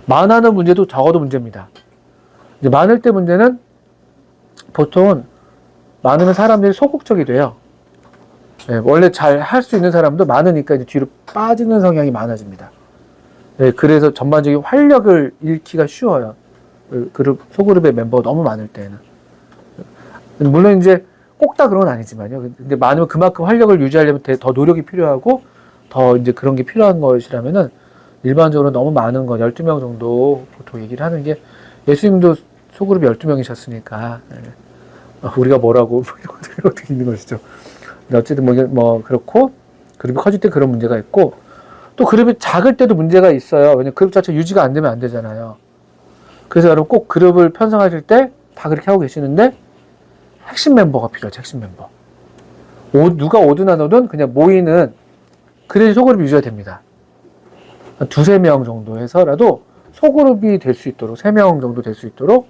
많아는 문제도 적어도 문제입니다. 이제 많을 때 문제는 보통은 많으면 사람들이 소극적이 돼요. 네, 원래 잘 할 수 있는 사람도 많으니까 이제 뒤로 빠지는 성향이 많아집니다. 네, 그래서 전반적인 활력을 잃기가 쉬워요. 소그룹의 멤버가 너무 많을 때는. 물론 이제 꼭 다 그런 건 아니지만요. 근데 많으면 그만큼 활력을 유지하려면 더 노력이 필요하고 더 이제 그런 게 필요한 것이라면은 일반적으로 너무 많은 건 12명 정도 보통 얘기를 하는 게 예수님도 소그룹이 12명이셨으니까 우리가 뭐라고 이런 것도 있는 것이죠. 근데 어쨌든 뭐 그렇고 그룹이 커질 때 그런 문제가 있고 또 그룹이 작을 때도 문제가 있어요. 왜냐면 그룹 자체 유지가 안 되면 안 되잖아요. 그래서 여러분 꼭 그룹을 편성하실 때 다 그렇게 하고 계시는데 핵심 멤버가 필요하죠. 핵심 멤버. 누가 오든 안 오든 그냥 모이는 그래야 소그룹이 유지가 됩니다. 한 2-3명 정도 해서라도 소그룹이 될 수 있도록 3명 정도 될 수 있도록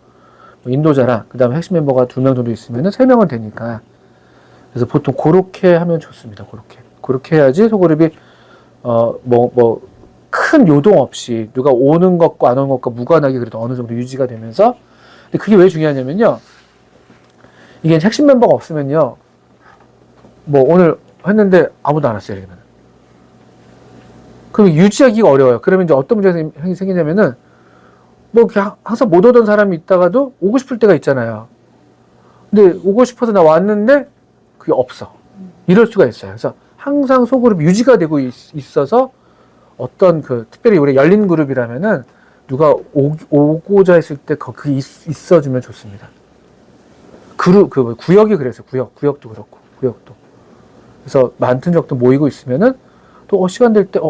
인도자랑 그 다음에 핵심 멤버가 2명 정도 있으면 3명은 되니까 그래서 보통 그렇게 하면 좋습니다. 그렇게 해야지 소그룹이 큰 요동 없이 누가 오는 것과 안 오는 것과 무관하게 그래도 어느 정도 유지가 되면서 근데 그게 왜 중요하냐면요. 이게 핵심 멤버가 없으면요. 오늘 했는데 아무도 안 왔어요. 이러면. 그럼 유지하기가 어려워요. 그러면 이제 어떤 문제가 생기냐면은 항상 못 오던 사람이 있다가도 오고 싶을 때가 있잖아요. 근데 오고 싶어서 나 왔는데 그게 없어. 이럴 수가 있어요. 그래서 항상 소그룹이 유지가 되고 있어서 어떤 특별히 우리 열린 그룹이라면은 누가 오고자 했을 때 그게 있어주면 좋습니다. 구역이 그래서 구역도 그렇고 구역도. 그래서 많은 적도 모이고 있으면은 또 시간 될 때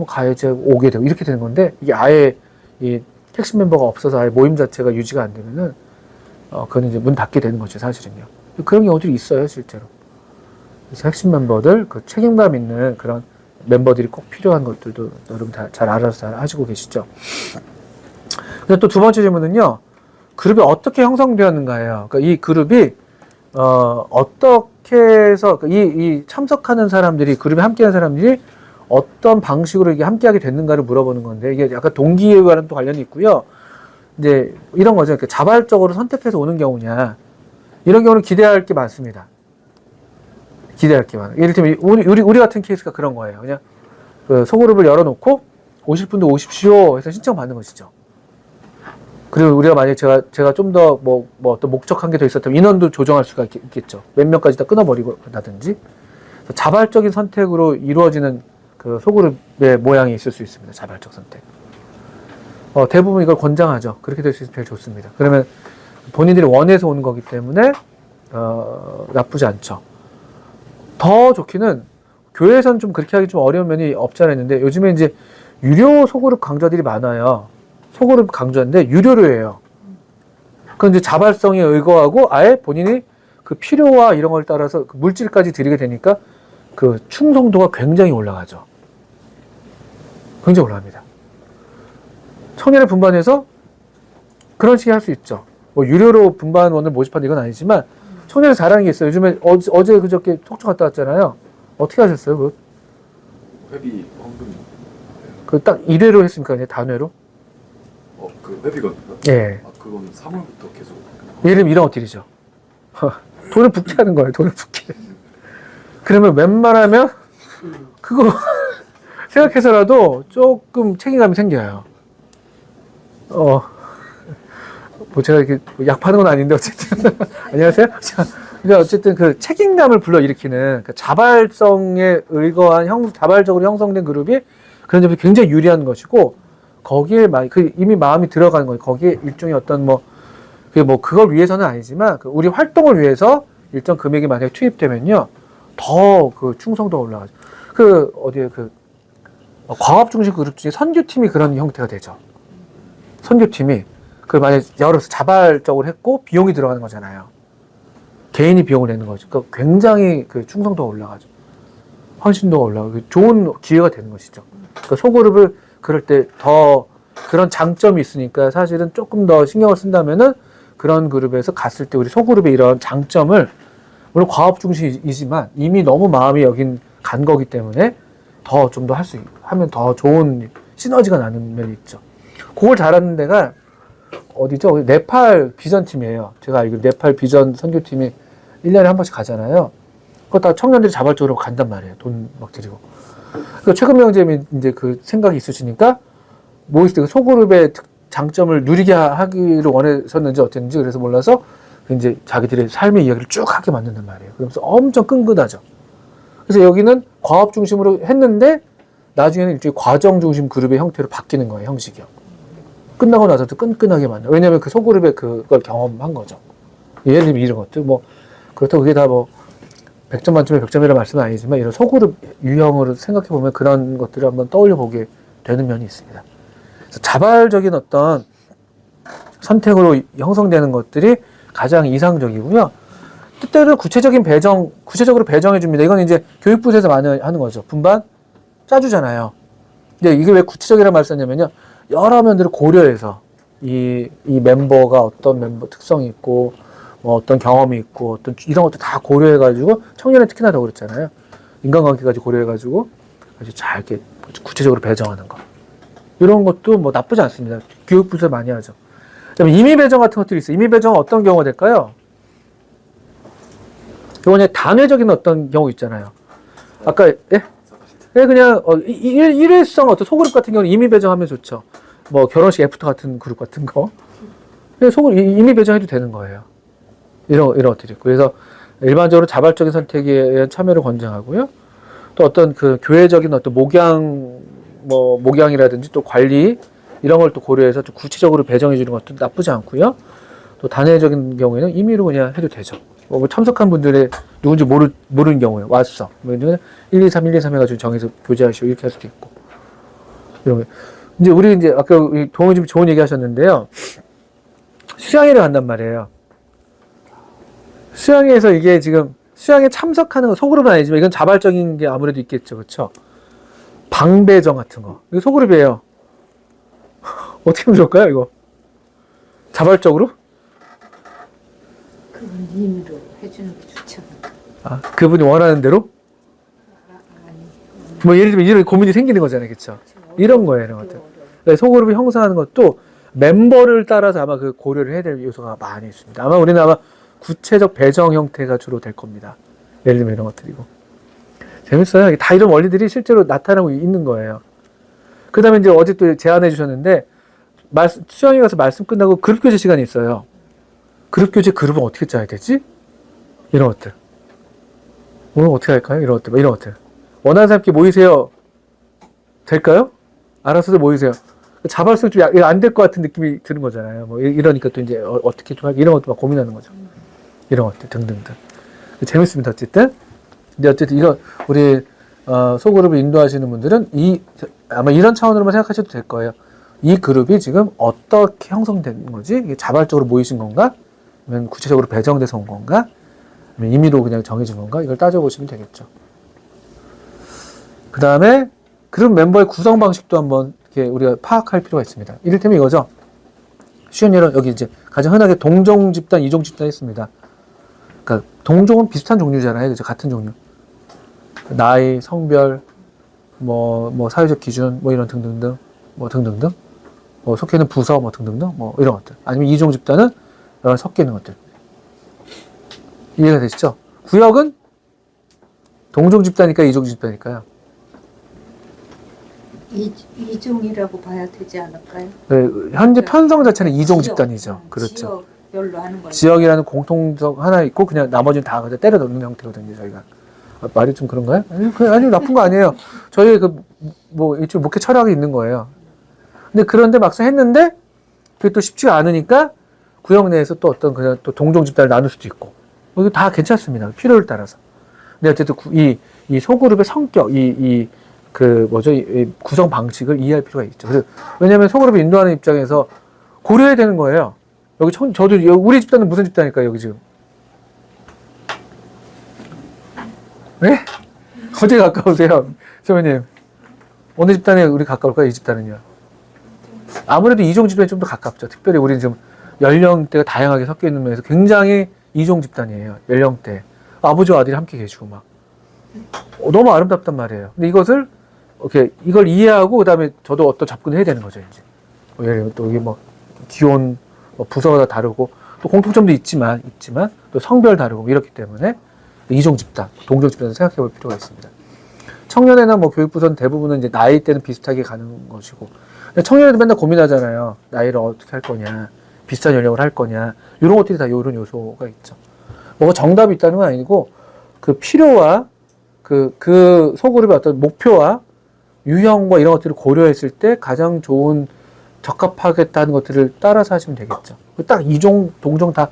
가야지 오게 되고 이렇게 되는 건데 이게 아예 이 핵심 멤버가 없어서 아예 모임 자체가 유지가 안 되면은 그건 이제 문 닫게 되는 거죠 사실은요. 그런 경우들이 있어요 실제로. 그래서 핵심 멤버들 책임감 있는 그런 멤버들이 꼭 필요한 것들도 여러분 다 잘 알아서 잘 하시고 계시죠. 근데 또 두 번째 질문은요. 그룹이 어떻게 형성되었는가예요. 그러니까 이 그룹이 어떻게 해서 이 참석하는 사람들이 그룹에 함께하는 사람들이 어떤 방식으로 이게 함께하게 됐는가를 물어보는 건데 이게 약간 동기와는 또 관련이 있고요. 이제 이런 거죠. 이렇게 자발적으로 선택해서 오는 경우냐. 이런 경우는 기대할 게 많습니다. 기대할 게 많아요. 예를 들면 우리 같은 케이스가 그런 거예요. 그냥 그 소그룹을 열어놓고 오실 분도 오십시오 해서 신청 받는 것이죠. 그리고 우리가 만약에 제가 좀 더 뭐 어떤 목적한 게 더 있었다면 인원도 조정할 수가 있겠죠. 몇 명까지 다 끊어버리고라든지 자발적인 선택으로 이루어지는 그 소그룹의 모양이 있을 수 있습니다. 자발적 선택. 대부분 이걸 권장하죠. 그렇게 될 수 있으면 제일 좋습니다. 그러면 본인들이 원해서 오는 거기 때문에 나쁘지 않죠. 더 좋기는 교회에서는 좀 그렇게 하기 좀 어려운 면이 없지 않아 있는데 요즘에 이제 유료 소그룹 강좌들이 많아요. 소그룹 강좌인데 유료로 해요. 그건 이제 자발성에 의거하고 아예 본인이 그 필요와 이런 걸 따라서 그 물질까지 드리게 되니까 그 충성도가 굉장히 올라가죠. 굉장히 올라갑니다. 청년의 분반에서 그런 식의 할 수 있죠. 뭐 유료로 분반원을 모집한다 이건 아니지만 청년이 잘하는 게 있어요. 요즘에 어제 그저께 속초 갔다 왔잖아요. 어떻게 하셨어요? 회비 헌금. 그 딱 1회로 했습니까? 아니면 단회로? 그 회비가. 예. 그건 3월부터 계속. 예를 들면 이런 것들이죠. 돈을 붓게 하는 거예요. 돈을 붓게. 그러면 웬만하면 그거 생각해서라도 조금 책임감이 생겨요. 뭐 제가 이렇게 약 파는 건 아닌데 어쨌든 안녕하세요. 그러니까 어쨌든 그 책임감을 불러일으키는 그 자발성에 의거한 자발적으로 형성된 그룹이 그런 점에서 굉장히 유리한 것이고 거기에 이미 마음이 들어가는 거예요. 거기에 일종의 어떤 그걸 위해서는 아니지만 우리 활동을 위해서 일정 금액이 만약에 투입되면요 더 그 충성도가 올라가죠. 과업 중심 그룹 중에 선교팀이 그런 형태가 되죠. 선교팀이 만약에 열어서 자발적으로 했고 비용이 들어가는 거잖아요. 개인이 비용을 내는 거죠. 그러니까 굉장히 그 충성도가 올라가죠. 헌신도가 올라가고 좋은 기회가 되는 것이죠. 그러니까 소그룹을 그럴 때 더 그런 장점이 있으니까 사실은 조금 더 신경을 쓴다면은 그런 그룹에서 갔을 때 우리 소그룹의 이런 장점을 물론 과업 중심이지만 이미 너무 마음이 간 거기 때문에 좀 더 하면 더 좋은 시너지가 나는 면이 있죠. 그걸 잘하는 데가 어디죠? 네팔 비전팀이에요. 제가 알기로 네팔 비전 선교팀이 1년에 한 번씩 가잖아요. 그거 다 청년들이 자발적으로 간단 말이에요. 돈 막 드리고. 그러니까 최근명 선생님이 이제 그 생각이 있으시니까 모이스 때 소그룹의 장점을 누리게 하기를 원하셨는지 어땠는지 그래서 몰라서 이제 자기들의 삶의 이야기를 쭉 하게 만든단 말이에요. 그러면서 엄청 끈끈하죠. 그래서 여기는 과업 중심으로 했는데 나중에는 일종의 과정 중심 그룹의 형태로 바뀌는 거예요. 형식이요. 끝나고 나서도 끈끈하게 만들어요. 왜냐하면 그 소그룹의 그걸 경험한 거죠. 예를 들면 이런 것들 그렇다고 그게 다 100점 만점에 100점이라는 말씀은 아니지만 이런 소그룹 유형으로 생각해 보면 그런 것들을 한번 떠올려 보게 되는 면이 있습니다. 그래서 자발적인 어떤 선택으로 형성되는 것들이 가장 이상적이고요. 때때로 구체적으로 배정해 줍니다. 이건 이제 교육부에서 많이 하는 거죠. 분반 짜주잖아요. 근데 이게 왜 구체적이라는 말을 썼냐면요. 여러 면들을 고려해서 이 멤버가 어떤 멤버 특성이 있고 어떤 경험이 있고 이런 것도 다 고려해가지고 청년에 특히나 더 그렇잖아요. 인간관계까지 고려해가지고 아주 잘 이렇게 구체적으로 배정하는 거. 이런 것도 나쁘지 않습니다. 교육부에서 많이 하죠. 그다음에 임의 배정 같은 것들이 있어요. 임의 배정은 어떤 경우가 될까요? 이건 단회적인 어떤 경우 있잖아요. 아까 예? 그냥 일회성 어떤 소그룹 같은 경우는 임의 배정하면 좋죠. 결혼식 애프터 같은 그룹 같은 거. 소그룹 임의 배정해도 되는 거예요. 이런 것들이 있고. 그래서 일반적으로 자발적인 선택에 의한 참여를 권장하고요. 또 어떤 그 교회적인 어떤 목양이라든지 또 관리 이런 걸 또 고려해서 좀 구체적으로 배정해 주는 것도 나쁘지 않고요. 또 단회적인 경우에는 임의로 그냥 해도 되죠. 참석한 분들의 누군지 모르는 경우에 왔어. 1, 2, 3 해가지고 정해서 교제하시고 이렇게 할 수도 있고. 이런 거. 이제 우리 아까 동호님 좋은 얘기 하셨는데요. 수양회를 간단 말이에요. 수양회에서 이게 지금 수양회 참석하는 거 소그룹은 아니지만 이건 자발적인 게 아무래도 있겠죠. 그렇죠? 방배정 같은 거. 이거 소그룹이에요. 어떻게 하면 좋을까요, 이거? 자발적으로? 그건 임의로 해주는 게 좋죠. 그분이 원하는 대로? 예를 들면 이런 고민이 생기는 거잖아요. 그렇죠? 이런 거예요, 이런 것들. 소그룹을 형성하는 것도 멤버를 따라서 아마 그 고려를 해야 될 요소가 많이 있습니다. 아마 우리는 아마 구체적 배정 형태가 주로 될 겁니다. 예를 들면 이런 것들이고. 재밌어요. 다 이런 원리들이 실제로 나타나고 있는 거예요. 그 다음에 이제 어제 또 제안해 주셨는데, 수영이 가서 말씀 끝나고 그룹 교제 시간이 있어요. 그룹 교제 그룹은 어떻게 짜야 되지? 이런 것들. 오늘 어떻게 할까요? 이런 것들. 이런 것들. 원하는 사람께 모이세요. 될까요? 알아서도 모이세요. 자발성 좀 안 될 것 같은 느낌이 드는 거잖아요. 뭐 이러니까 또 이제 어떻게 좀 하기 이런 것도 막 고민하는 거죠. 이런 것들 등등등. 재밌습니다. 어쨌든. 근데 어쨌든 이거 우리 소그룹을 인도하시는 분들은 아마 이런 차원으로만 생각하셔도 될 거예요. 이 그룹이 지금 어떻게 형성된 거지? 이게 자발적으로 모이신 건가? 아니면 구체적으로 배정돼서 온 건가? 아니면 임의로 그냥 정해진 건가? 이걸 따져보시면 되겠죠. 그 다음에 그룹 멤버의 구성 방식도 한번 이렇게 우리가 파악할 필요가 있습니다. 이를테면 이거죠. 쉬운 예로 여기 이제 가장 흔하게 동종 집단, 이종 집단 있습니다. 그러니까 동종은 비슷한 종류잖아요. 그죠? 같은 종류. 나이, 성별, 뭐 사회적 기준, 뭐 이런 등등등, 뭐 등등등, 뭐 속해 있는 부서, 뭐 등등등, 뭐 이런 것들. 아니면 이종 집단은 여러 섞여 있는 것들. 이해가 되시죠? 구역은 동종 집단이니까 이종 집단이니까요. 이종이라고 봐야 되지 않을까요? 네, 현재 편성 자체는 이종 집단이죠. 그렇죠. 지역별로 하는 거예요. 지역이라는 공통적 하나 있고 그냥 나머지는 다 그냥 때려 넣는 형태거든요. 저희가 말이 좀 그런가요? 아니 나쁜 거 아니에요. 저희 뭐 일종 목회 철학이 있는 거예요. 근데 그런데 막상 했는데 그게 또 쉽지가 않으니까 구역 내에서 또 어떤 그냥 또 동종 집단을 나눌 수도 있고 이거 다 괜찮습니다. 필요를 따라서. 근데 어쨌든 이 소그룹의 성격, 이 구성 방식을 이해할 필요가 있죠. 그래서 왜냐하면 소그룹을 인도하는 입장에서 고려해야 되는 거예요. 여기 저도 우리 집단은 무슨 집단일까요? 여기 지금 네? 어디 가까우세요, 선배님? 어느 집단에 우리 가까울까요? 이 집단은요? 아무래도 이종 집단이 좀 더 가깝죠. 특별히 우리는 지금 연령대가 다양하게 섞여 있는 면에서 굉장히 이종 집단이에요. 연령대. 아버지와 아들이 함께 계시고 막 너무 아름답단 말이에요. 근데 이걸 이해하고 그다음에 저도 어떤 접근을 해야 되는 거죠. 이제 예를 들면 또 이게 뭐 기혼, 부서가 다 다르고 또 공통점도 있지만 또 성별 다르고 이렇기 때문에 이종 집단, 동종 집단을 생각해 볼 필요가 있습니다. 청년회나 뭐 교육부서는 대부분은 이제 나이대는 비슷하게 가는 것이고, 근데 청년회도 맨날 고민하잖아요. 나이를 어떻게 할 거냐, 비슷한 연령을 할 거냐, 이런 것들이 다 이런 요소가 있죠. 뭐가 정답이 있다는 건 아니고 그 필요와 그 소그룹의 어떤 목표와 유형과 이런 것들을 고려했을 때 가장 좋은 적합하겠다는 것들을 따라서 하시면 되겠죠. 딱 이종, 동종 다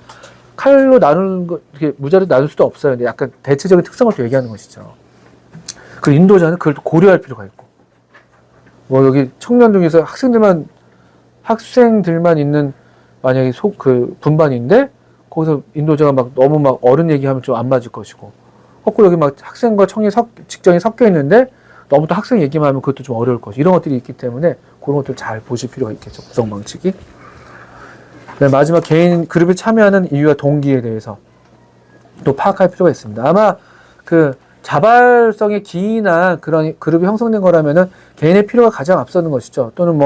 칼로 나누는 거, 이렇게 무자로 나눌 수도 없어요. 근데 약간 대체적인 특성을 또 얘기하는 것이죠. 그 인도자는 그걸 또 고려할 필요가 있고. 뭐 여기 청년 중에서 학생들만 있는 만약에 분반인데 거기서 인도자가 막 너무 막 어른 얘기하면 좀 안 맞을 것이고. 거꾸로 여기 막 학생과 청년 직장이 섞여 있는데 너무 또 학생 얘기만 하면 그것도 좀 어려울 것이. 이런 것들이 있기 때문에 그런 것들을 잘 보실 필요가 있겠죠. 구성 방식이. 네, 마지막 개인 그룹에 참여하는 이유와 동기에 대해서 또 파악할 필요가 있습니다. 아마 자발성의 기이나 그런 그룹이 형성된 거라면은 개인의 필요가 가장 앞서는 것이죠. 또는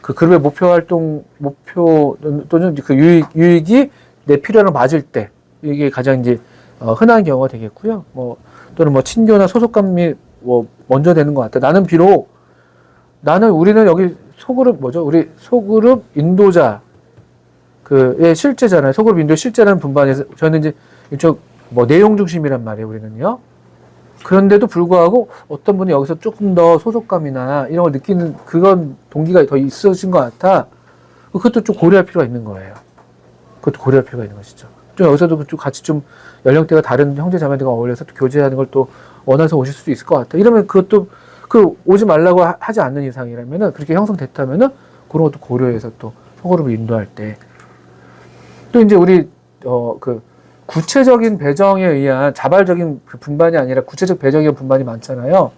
그 그룹의 목표 또는 그 유익이 내 필요랑 맞을 때 이게 가장 이제 흔한 경우가 되겠고요. 또는 친교나 소속감이 먼저 되는 것 같다. 우리는 여기 소그룹 우리 소그룹 인도자 실제잖아요. 소그룹 인도의 실제라는 분반에서 저는 이제 이쪽 내용 중심이란 말이에요. 우리는요. 그런데도 불구하고 어떤 분이 여기서 조금 더 소속감이나 이런 걸 느끼는 그건 동기가 더 있으신 것 같아. 그것도 좀 고려할 필요가 있는 거예요. 그것도 고려할 필요가 있는 것이죠. 좀 여기서도 좀 같이 좀 연령대가 다른 형제 자매들과 어울려서 또 교제하는 걸 또 원해서 오실 수도 있을 것 같아. 이러면 그것도 오지 말라고 하지 않는 이상이라면은 그렇게 형성됐다면은 그런 것도 고려해서 또 소그룹을 인도할 때 또 이제 우리 구체적인 배정에 의한 자발적인 분반이 아니라 구체적 배정에 의한 분반이 많잖아요.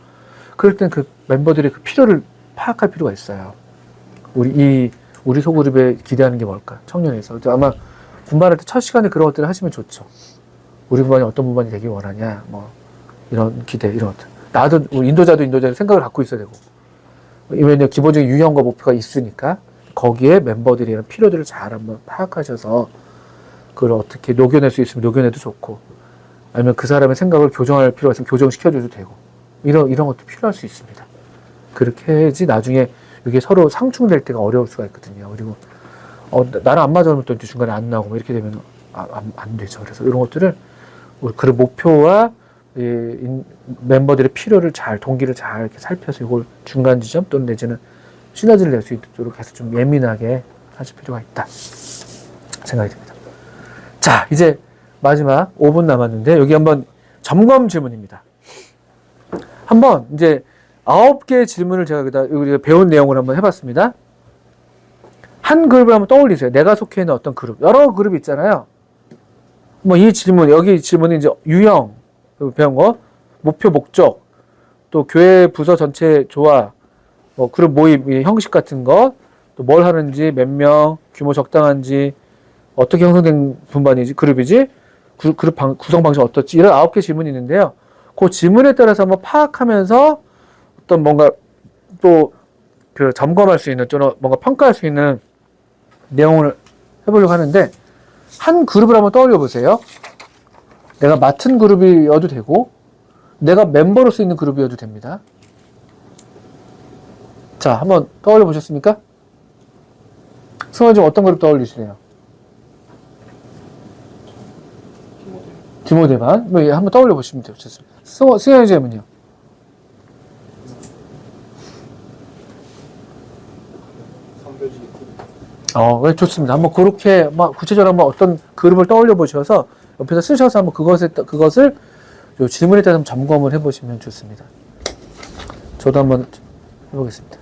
그럴 땐 그 멤버들의 그 필요를 파악할 필요가 있어요. 우리 소그룹에 기대하는 게 뭘까? 청년에서. 아마 분반할 때 첫 시간에 그런 것들을 하시면 좋죠. 우리 분반이 어떤 분반이 되길 원하냐, 이런 기대, 이런 것들. 나도, 인도자도 인도자의 생각을 갖고 있어야 되고. 왜냐면 기본적인 유형과 목표가 있으니까. 거기에 멤버들이 이런 필요들을 잘 한번 파악하셔서 그걸 어떻게 녹여낼 수 있으면 녹여내도 좋고, 아니면 그 사람의 생각을 교정할 필요가 있으면 교정시켜줘도 되고, 이런 것도 필요할 수 있습니다. 그렇게 해야지 나중에 이게 서로 상충될 때가 어려울 수가 있거든요. 그리고 나랑 안 맞아, 또 중간에 안 나오고 이렇게 되면 안 되죠. 그래서 이런 것들을 그 목표와 멤버들의 필요를 동기를 잘 이렇게 살펴서 이걸 중간 지점 또는 내지는 시너지를 낼 수 있도록 해서 좀 예민하게 하실 필요가 있다 생각이 듭니다. 자, 이제 마지막 5분 남았는데 여기 한번 점검 질문입니다. 한번 이제 9개의 질문을 제가 우리가 배운 내용을 한번 해봤습니다. 한 그룹을 한번 떠올리세요. 내가 속해 있는 어떤 그룹, 여러 그룹이 있잖아요. 뭐 이 질문, 여기 질문이 이제 유형 배운 거, 목표, 목적, 또 교회 부서 전체 조화, 뭐 그룹 모임 형식 같은 거, 또 뭘 하는지, 몇 명, 규모 적당한지, 어떻게 형성된 분반이지, 그룹이지, 그룹 구성 방식 어떻지, 이런 9개 질문이 있는데요. 그 질문에 따라서 한번 파악하면서 어떤 뭔가 또 그 점검할 수 있는, 또는 뭔가 평가할 수 있는 내용을 해보려고 하는데, 한 그룹을 한번 떠올려 보세요. 내가 맡은 그룹이어도 되고, 내가 멤버로서 있는 그룹이어도 됩니다. 자, 한번 떠올려 보셨습니까? 승환이 좀 어떤 그룹 떠올리시래요? 디모데반? 뭐, 한번 떠올려 보시면 되죠. 승환이 쌤은요? 네, 좋습니다. 한번 그렇게 막 구체적으로 한번 어떤 그룹을 떠올려 보셔서 옆에서 쓰셔서 한번 그것을 요 질문에 따라서 점검을 해보시면 좋습니다. 저도 한번 해보겠습니다.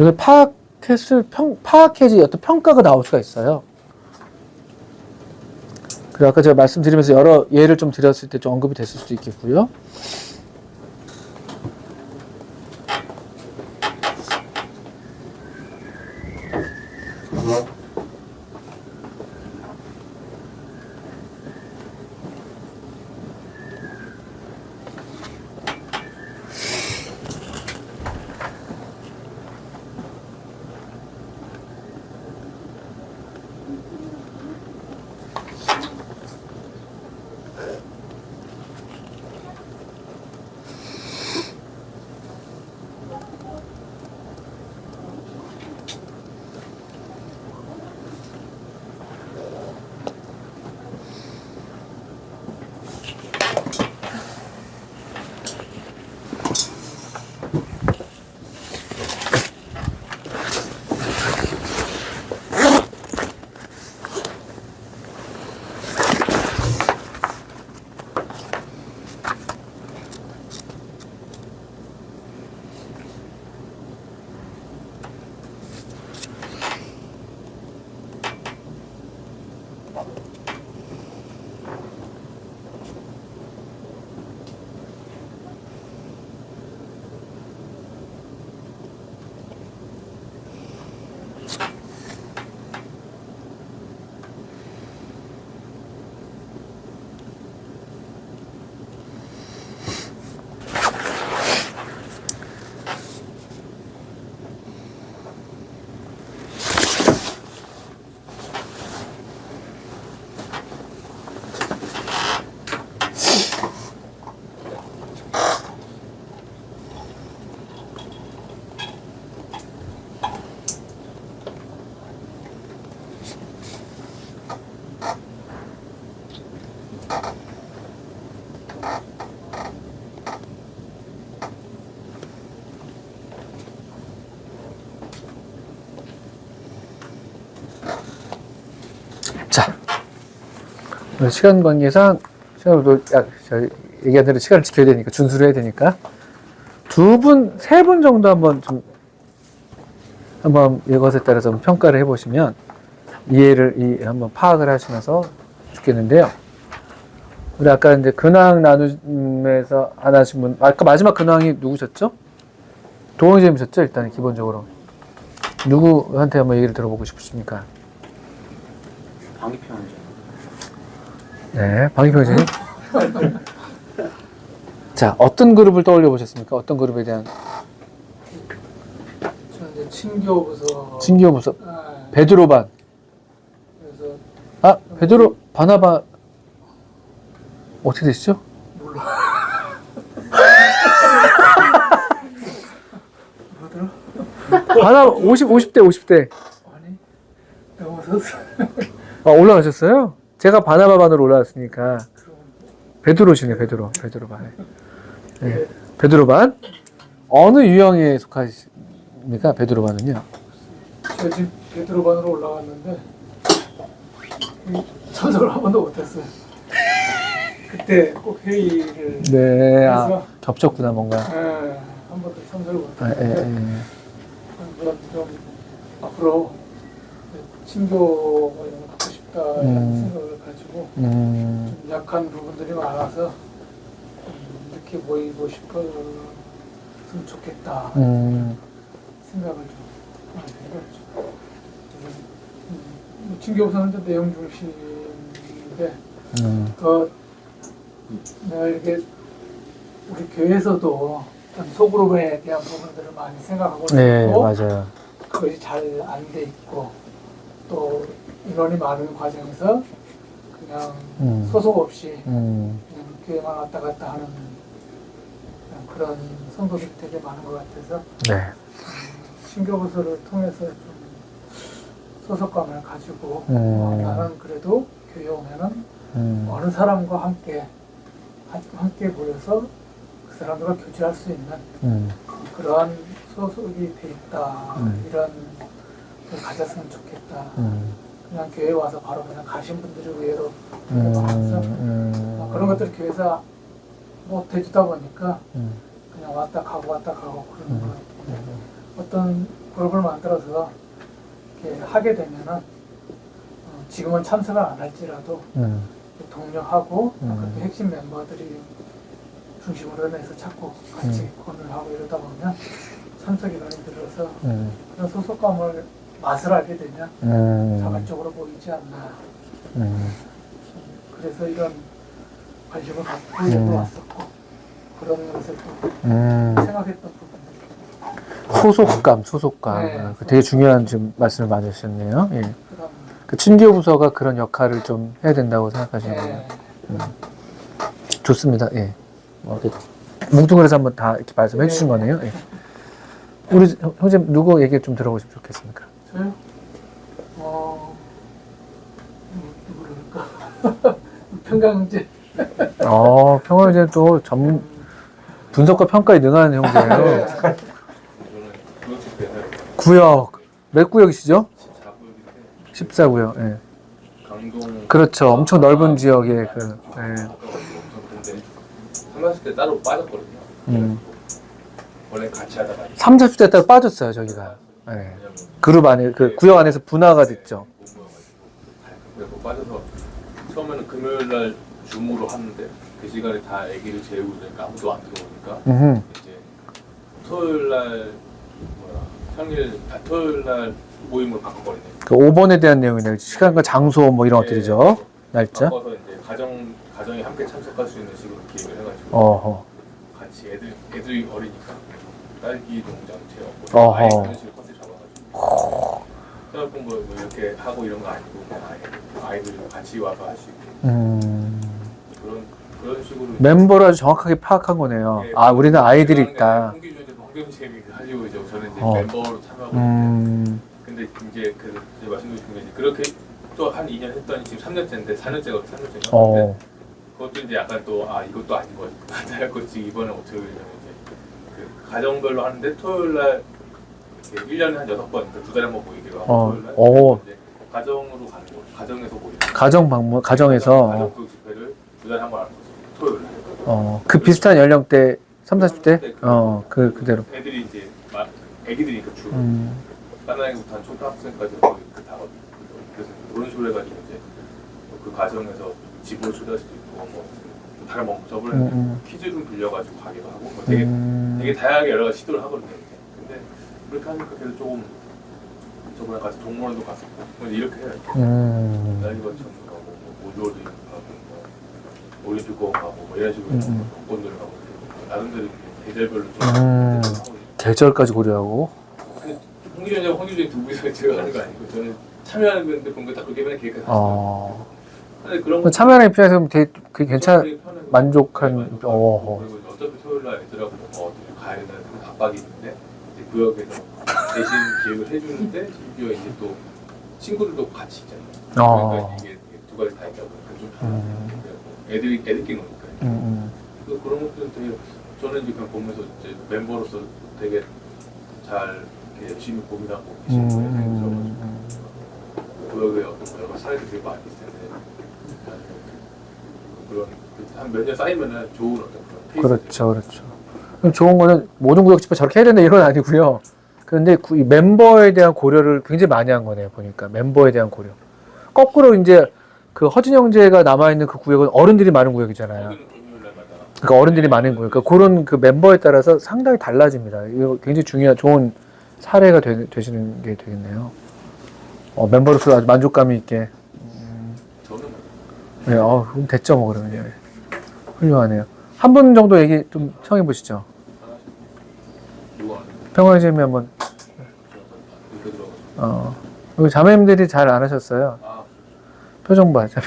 이걸 파악해야지 어떤 평가가 나올 수가 있어요. 그리고 아까 제가 말씀드리면서 여러 예를 좀 드렸을 때 좀 언급이 됐을 수도 있겠고요. 자, 시간 관계상 얘기한 대로 시간을 지켜야 되니까 준수를 해야 되니까 세 분 정도 한번 이것에 따라서 좀 평가를 해보시면 이해를 한번 파악을 하시면서 좋겠는데요. 우리 아까 이제 근황 나눔에서 안 하신 분, 아까 마지막 근황이 누구셨죠? 도원이님이셨죠? 일단 기본적으로 누구한테 한번 얘기를 들어보고 싶으십니까? 방위평원이죠. 네, 방위평원님. 자, 어떤 그룹을 떠올려 보셨습니까? 어떤 그룹에 대한? 저는 이제 친교부서. 친교부서 아, 베드로 반. 그래서 아, 베드로 바나바 어떻게 되시죠? 뭐더라? 바나바 50대. 아니 넘어섰어. 아, 올라가셨어요? 제가 바나바 반으로 올라왔으니까 베드로시네, 베드로 반. 네. 베드로 반. 어느 유형에 속하십니까? 베드로 반은요? 제가 지금 베드로반으로 올라갔는데 참석을 한 번도 못했어요. 그때 꼭 회의를 네, 아, 해서 겹쳤구나 뭔가. 한 번도 참석을 아, 못했는데 한번 좀 앞으로 친교가 이런 거 갖고 싶다는 생각을 가지고 좀 약한 부분들이 많아서 이렇게 모이고 싶었으면 좋겠다 생각을 좀 많이 해봤죠. 친교부서는 좀 내용 중심인데 내가 이렇게 우리 교회에서도 좀 소그룹에 대한 부분들을 많이 생각하고 네, 있고 맞아요. 그것이 잘 안 돼 있고 또 인원이 많은 과정에서 그냥 소속 없이 그냥 교회만 왔다 갔다 하는 그런 성도들이 되게 많은 것 같아서 네. 신교부서를 통해서 좀 소속감을 가지고 나는 그래도 교회 오면은 어느 사람과 함께 모여서 그 사람들과 교제할 수 있는 그러한 소속이 돼 있다 이런 걸 가졌으면 좋겠다. 그냥 교회 와서 바로 그냥 가신 분들이 의외로 되게 많아서 그런 것들을 교회에서 못 해주다 보니까 그냥 왔다 가고 그러는 것 같아요. 어떤 그룹을 만들어서 이렇게 하게 되면은 지금은 참석을 안 할지라도 독려하고 그 핵심 멤버들이 중심으로 해서 자꾸 같이 공연을 하고 이러다 보면 참석이 많이 들어서 그런 소속감을 맛을 알게 되면 자발적으로 보이지 않나. 그래서 이런 관심을 갖고 여기 왔었고 그런 것을 또 생각했던 부분. 소속감. 네, 아, 되게 중요한 지금 말씀을 많이 하셨네요. 예. 그다음 그 친교부서가 그런 역할을 좀 해야 된다고 생각하시는 거예요. 좋습니다. 예. 이렇게 뭉뚱그려서 한번 다 이렇게 말씀해 주신 거네요. 예. 우리 형님 누구 얘기 좀 들어보시면 좋겠습니까? 저요? 누구랄까? 평강제. 평화제 또 전문 분석과 평가에 능한 형제예요. 구역 몇 구역이시죠? 14구역. 예. 강동 그렇죠. 엄청 넓은 지역에 그. 예. 삼았을 때 따로 빠졌거든요. 원래 같이 하다가 3, 40대 따라 빠졌어요, 저기가. 예. 그룹 안에, 그 구역 안에서 분화가 됐죠. 그래서 빠져서 처음에는 금요일 날 줌으로 하는데 그 시간에 다 아기를 재우고 그러니까 아무도 안 들어오니까 이제 토요일 날 토요일 날 모임을 바꿔버리네. 그 5번에 대한 내용이네요. 시간과 장소 뭐 이런 것들이죠. 날짜. 바꿔서 이제 가정이 함께 참석할 수 있는 식으로 기획을 해가지고 어허. 같이 애들이 어리니까 딸기 농장 체험, 아이 그런 식으로 컨셉 잡아가지고 생활 공부 뭐 이렇게 하고 이런 거 아니고 그냥 아이들이 같이 와서 할 수 있게 그런 식으로 멤버를 아주 정확하게 파악한 거네요. 네, 아, 우리는 아이들이 있다. 홍규준 쌤이 하려고 이제 저는 이제 멤버로 참여하고 있는데 근데 이제 그 말씀드린 게 그렇게 또 한 2년 했더니 지금 3년째인데 4년째가 그것도 이제 약간 또 이것도 아닌 거지 맞아 할 지금 이번에 어떻게 되냐면 이제 그 가정별로 하는데 토요일 날 1년에 한 6번 그러니까 2달에 한 번 모이기로 하고 토요일 날 이제 가정으로 가는 거 가정에서 모이는 가정 방문, 가정에서. 가정 그 집회를 2달에 한 번 하는 거죠 토요일 날 그 비슷한 연령대 3, 40대? 그대로. 애들이 이제 애기들이니까 주로 까나리부터 한 초등학생까지 거의 다거든요. 그래서 그런 식으로 해가지고 이제 그 과정에서 집으로 초대할 수도 있고 뭐 다른 뭐 저번에 퀴즈 룸 빌려가지고 가기도 하고 뭐 되게 다양하게 여러 가지 시도를 하거든요. 근데 그렇게 하니까 걔도 조금 저번에 가서 동물원도 갔었고 근데 이렇게 해야 돼. 날리버천도 가고 뭐 모조리 가고 뭐 올림픽 공원 가고 뭐 이런 식으로 공원들 가고 나름대로 계절별로 좀 하고 계절까지 고려하고. 근데 황규전이 두 분이서 들어가는 거 아니고 저는 참여하는 건데 본 거 다 그렇게 맨날 계획해서 어. 근데 그런 거 참여하는 입장에서 되게 그게 괜찮 되게 편하고 만족한 만족하고 어. 그리고 어차피 토요일 날 애들하고 뭐 어디 가야 된다는 그런 압박이 있는데 이제 구역에서 대신 기획을 해주는데 심지어 이제 또 친구들도 같이 있잖아요. 어. 그러니까 이게 두 가지 다 있다 보니까 좀 편하고 애들끼리 노니까 또 그런 것들은 되게 저는 이제 그냥 보면서 이제 멤버로서 되게 잘 이렇게 열심히 고민하고 계신 거예요. 구역에 어떤 여러 사례들이 되게 많이 있을 텐데 그런 한 몇 년 쌓이면은 좋은 어떤 그런 페이스. 그렇죠. 그럼 좋은 거는 모든 구역집에 저렇게 해야 된다 이건 아니고요. 그런데 이 멤버에 대한 고려를 굉장히 많이 한 거네요. 보니까 멤버에 대한 고려. 거꾸로 이제 그 허진 형제가 남아 있는 그 구역은 어른들이 많은 구역이잖아요. 그러니까 어른들이 많은 구역. 그러니까 그런 그 멤버에 따라서 상당히 달라집니다. 이거 굉장히 중요한 좋은 사례가 되시는 게 되겠네요. 멤버로서 아주 만족감이 있게. 저는 네, 그럼 됐죠, 뭐, 그러면. 예. 훌륭하네요. 한 분 정도 얘기 좀 청해 보시죠. 누가 평화의 재미 한번. 이렇게 들어가서 여기 자매님들이 잘 안 하셨어요. 표정 봐, 자매.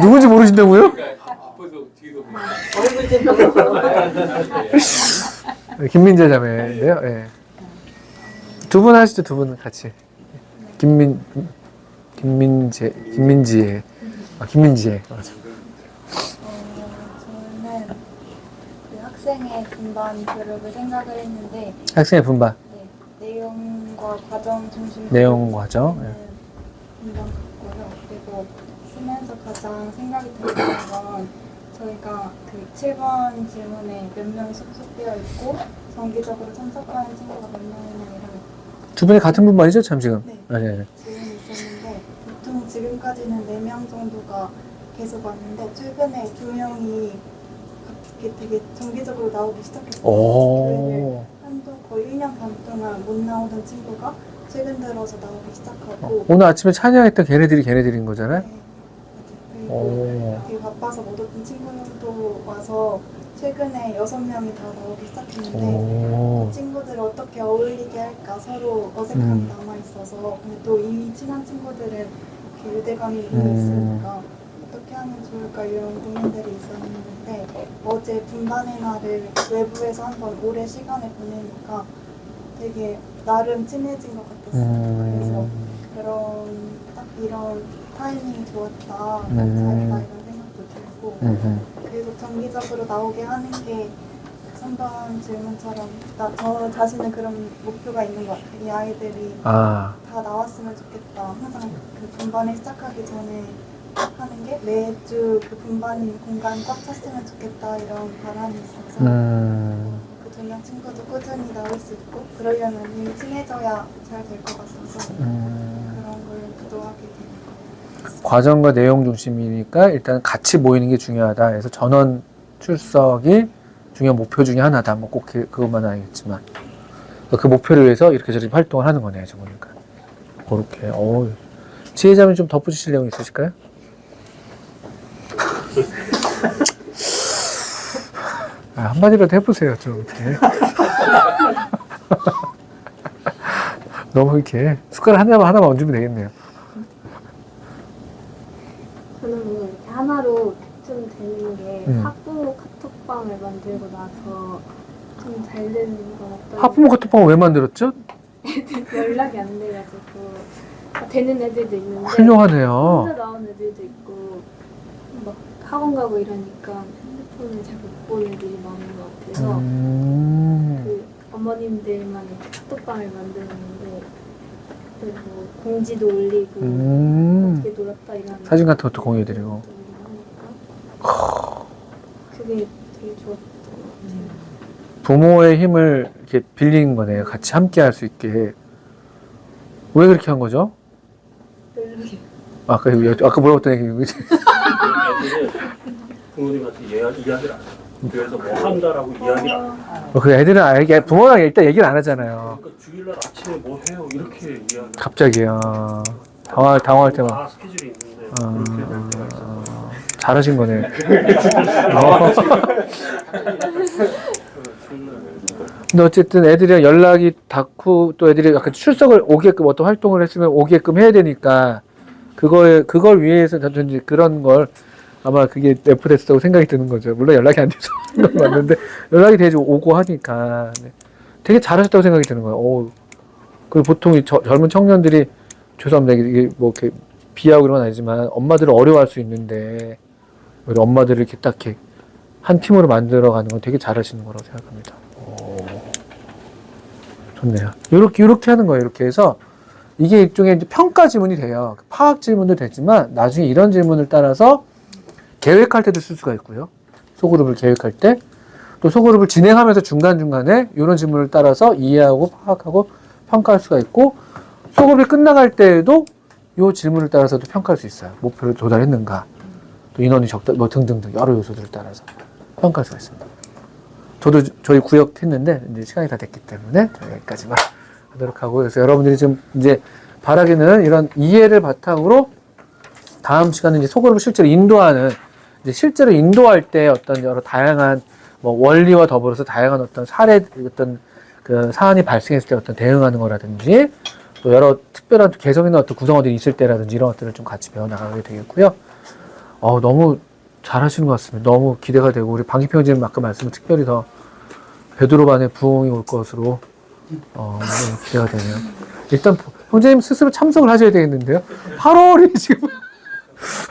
누군지 모르신다고요? 그러니까 앞에서 뒤에서 보면 김민재 자매인데요. 예. 두 분 하시죠, 두 분 같이. 김민지의. 맞아. 저는 그 학생의 분반 그룹을 생각을 했는데 학생의 분반. 네, 내용과 과정 중심 내용 과정. 예. 분반 같고요. 그리고 쓰면서 가장 생각이 들었던 건 저희가 그 7번 질문에 몇 명이 속속되어 있고 정기적으로 참석하는 친구가 몇 명이나 이런 두 분이 같은 분반이죠, 참 지금? 네. 네. 질문이 있었는데 보통 지금까지는 4명 정도가 계속 왔는데 최근에 2명이 되게 정기적으로 나오기 시작했어요. 오. 한도 거의 1년 반 동안 못 나오던 친구가 최근 들어서 나오기 시작하고 오늘 아침에 찬양했던 걔네들인 거잖아요? 네, 맞아요. 그리고 오. 되게 바빠서 못 왔던 친구들도 와서 최근에 6명이 다 나오기 시작했는데 오. 그 친구들을 어떻게 어울리게 할까 서로 어색함이 남아있어서 근데 또 이미 친한 친구들은 이렇게 유대감이 이미 있으니까 어떻게 하면 좋을까 이런 고민들이 있었는데 어제 분반의 날을 외부에서 한번 오래 시간을 보내니까 되게 나름 친해진 것 같았어요. 그래서 그런 딱 이런 타이밍이 좋았다, 잘했다 이런 생각도 들고 그래서 정기적으로 나오게 하는 게 3번 질문처럼 저 자신은 그런 목표가 있는 것 같아요. 이 아이들이 다 나왔으면 좋겠다. 항상 그 분반을 시작하기 전에 하는 게 매주 그 분반 공간 꽉 찼으면 좋겠다 이런 바람이 있어서 그 2명 친구도 꾸준히 나올 수 있고 그러려면 이미 친해져야 잘 될 것 같아서 그런 걸 기도하게 되는 것 같아요. 과정과 내용 중심이니까 일단 같이 모이는 게 중요하다. 그래서 전원 출석이 중요한 목표 중에 하나다. 뭐 꼭 그것만 아니겠지만 그 목표를 위해서 이렇게 저렇게 활동을 하는 거네요. 저 보니까 그렇게. 지혜자면 좀 덧붙이실 내용 있으실까요? 한마디라도 해보세요. 좀 이렇게. 너무 이렇게 숟가락 하나만 얹으면 되겠네요. 저는 뭔가 이렇게 하나로 좀 되는 게 학부모 카톡방을 만들고 나서 좀 잘 되는 것 같아요. 학부모 카톡방을 왜 만들었죠? 연락이 안 돼가지고 되는 애들도 있는데 훌륭하네요. 혼자 나온 애들도 있고 막 학원 가고 이러니까 핸드폰을 잘 못 보는 애들이 많은 것 같아서 그 어머님들만 이렇게 카톡방을 만드는데 그리고 공지도 올리고 어떻게 놀았다 이런 사진 같은 것도 공유해드리고. 그게 되게 좋았던 것 같아요. 부모의 힘을 이렇게 빌린 거네요. 같이 함께 할 수 있게. 왜 그렇게 한 거죠? 아까 물어봤던 얘기. 부모님한테 이야기를 안 해요. 그래서 뭐 한다라고 이야기를 안 해요. 그 애들은 부모랑 일단 얘기를 안 하잖아요. 그러니까 주일날 아침에 뭐 해요 이렇게 이야기. 갑자기요. 당황할 때만. 다 스케줄이 있는데 그렇게 될 때가 있어서. 잘하신 거네. 주일날 근데 어쨌든 애들이랑 연락이 닿고 또 애들이 약간 출석을 오게끔 어떤 활동을 했으면 오게끔 해야 되니까 그걸 위해서 저는 이제 그런 걸 아마 그게 F됐다고 생각이 드는 거죠. 물론 연락이 안 돼서 그런 건 맞는데 연락이 되지 오고 하니까 네. 되게 잘하셨다고 생각이 드는 거예요. 그리고 보통 이 젊은 청년들이 죄송합니다. 이게 뭐 이렇게 비하고 그런 건 아니지만 엄마들을 어려워할 수 있는데 우리 엄마들을 이렇게 딱 이렇게 한 팀으로 만들어가는 건 되게 잘하시는 거라고 생각합니다. 좋네요. 이렇게 하는 거예요. 이렇게 해서 이게 일종의 이제 평가 질문이 돼요. 파악 질문도 되지만 나중에 이런 질문을 따라서 계획할 때도 쓸 수가 있고요. 소그룹을 계획할 때 또 소그룹을 진행하면서 중간중간에 이런 질문을 따라서 이해하고 파악하고 평가할 수가 있고 소그룹이 끝나갈 때에도 이 질문을 따라서도 평가할 수 있어요. 목표를 도달했는가 또 인원이 적다 뭐 등등등 여러 요소들을 따라서 평가할 수가 있습니다. 저도 저희 구역했는데 이제 시간이 다 됐기 때문에 여기까지만 하도록 하고 그래서 여러분들이 지금 이제 바라기는 이런 이해를 바탕으로 다음 시간은 이제 소그룹을 실제로 인도하는 이제 실제로 인도할 때 어떤 여러 다양한 뭐 원리와 더불어서 다양한 어떤 사례 어떤 그 사안이 발생했을 때 어떤 대응하는 거라든지 또 여러 특별한 개성 있는 어떤 구성원들이 있을 때라든지 이런 것들을 좀 같이 배워나가게 되겠고요. 너무 잘하시는 것 같습니다. 너무 기대가 되고 우리 방기평 형제님 아까 말씀을 특별히 더 베드로반의 부흥이 올 것으로 너무 기대가 되네요. 일단 형제님 스스로 참석을 하셔야 되겠는데요. 8월이 지금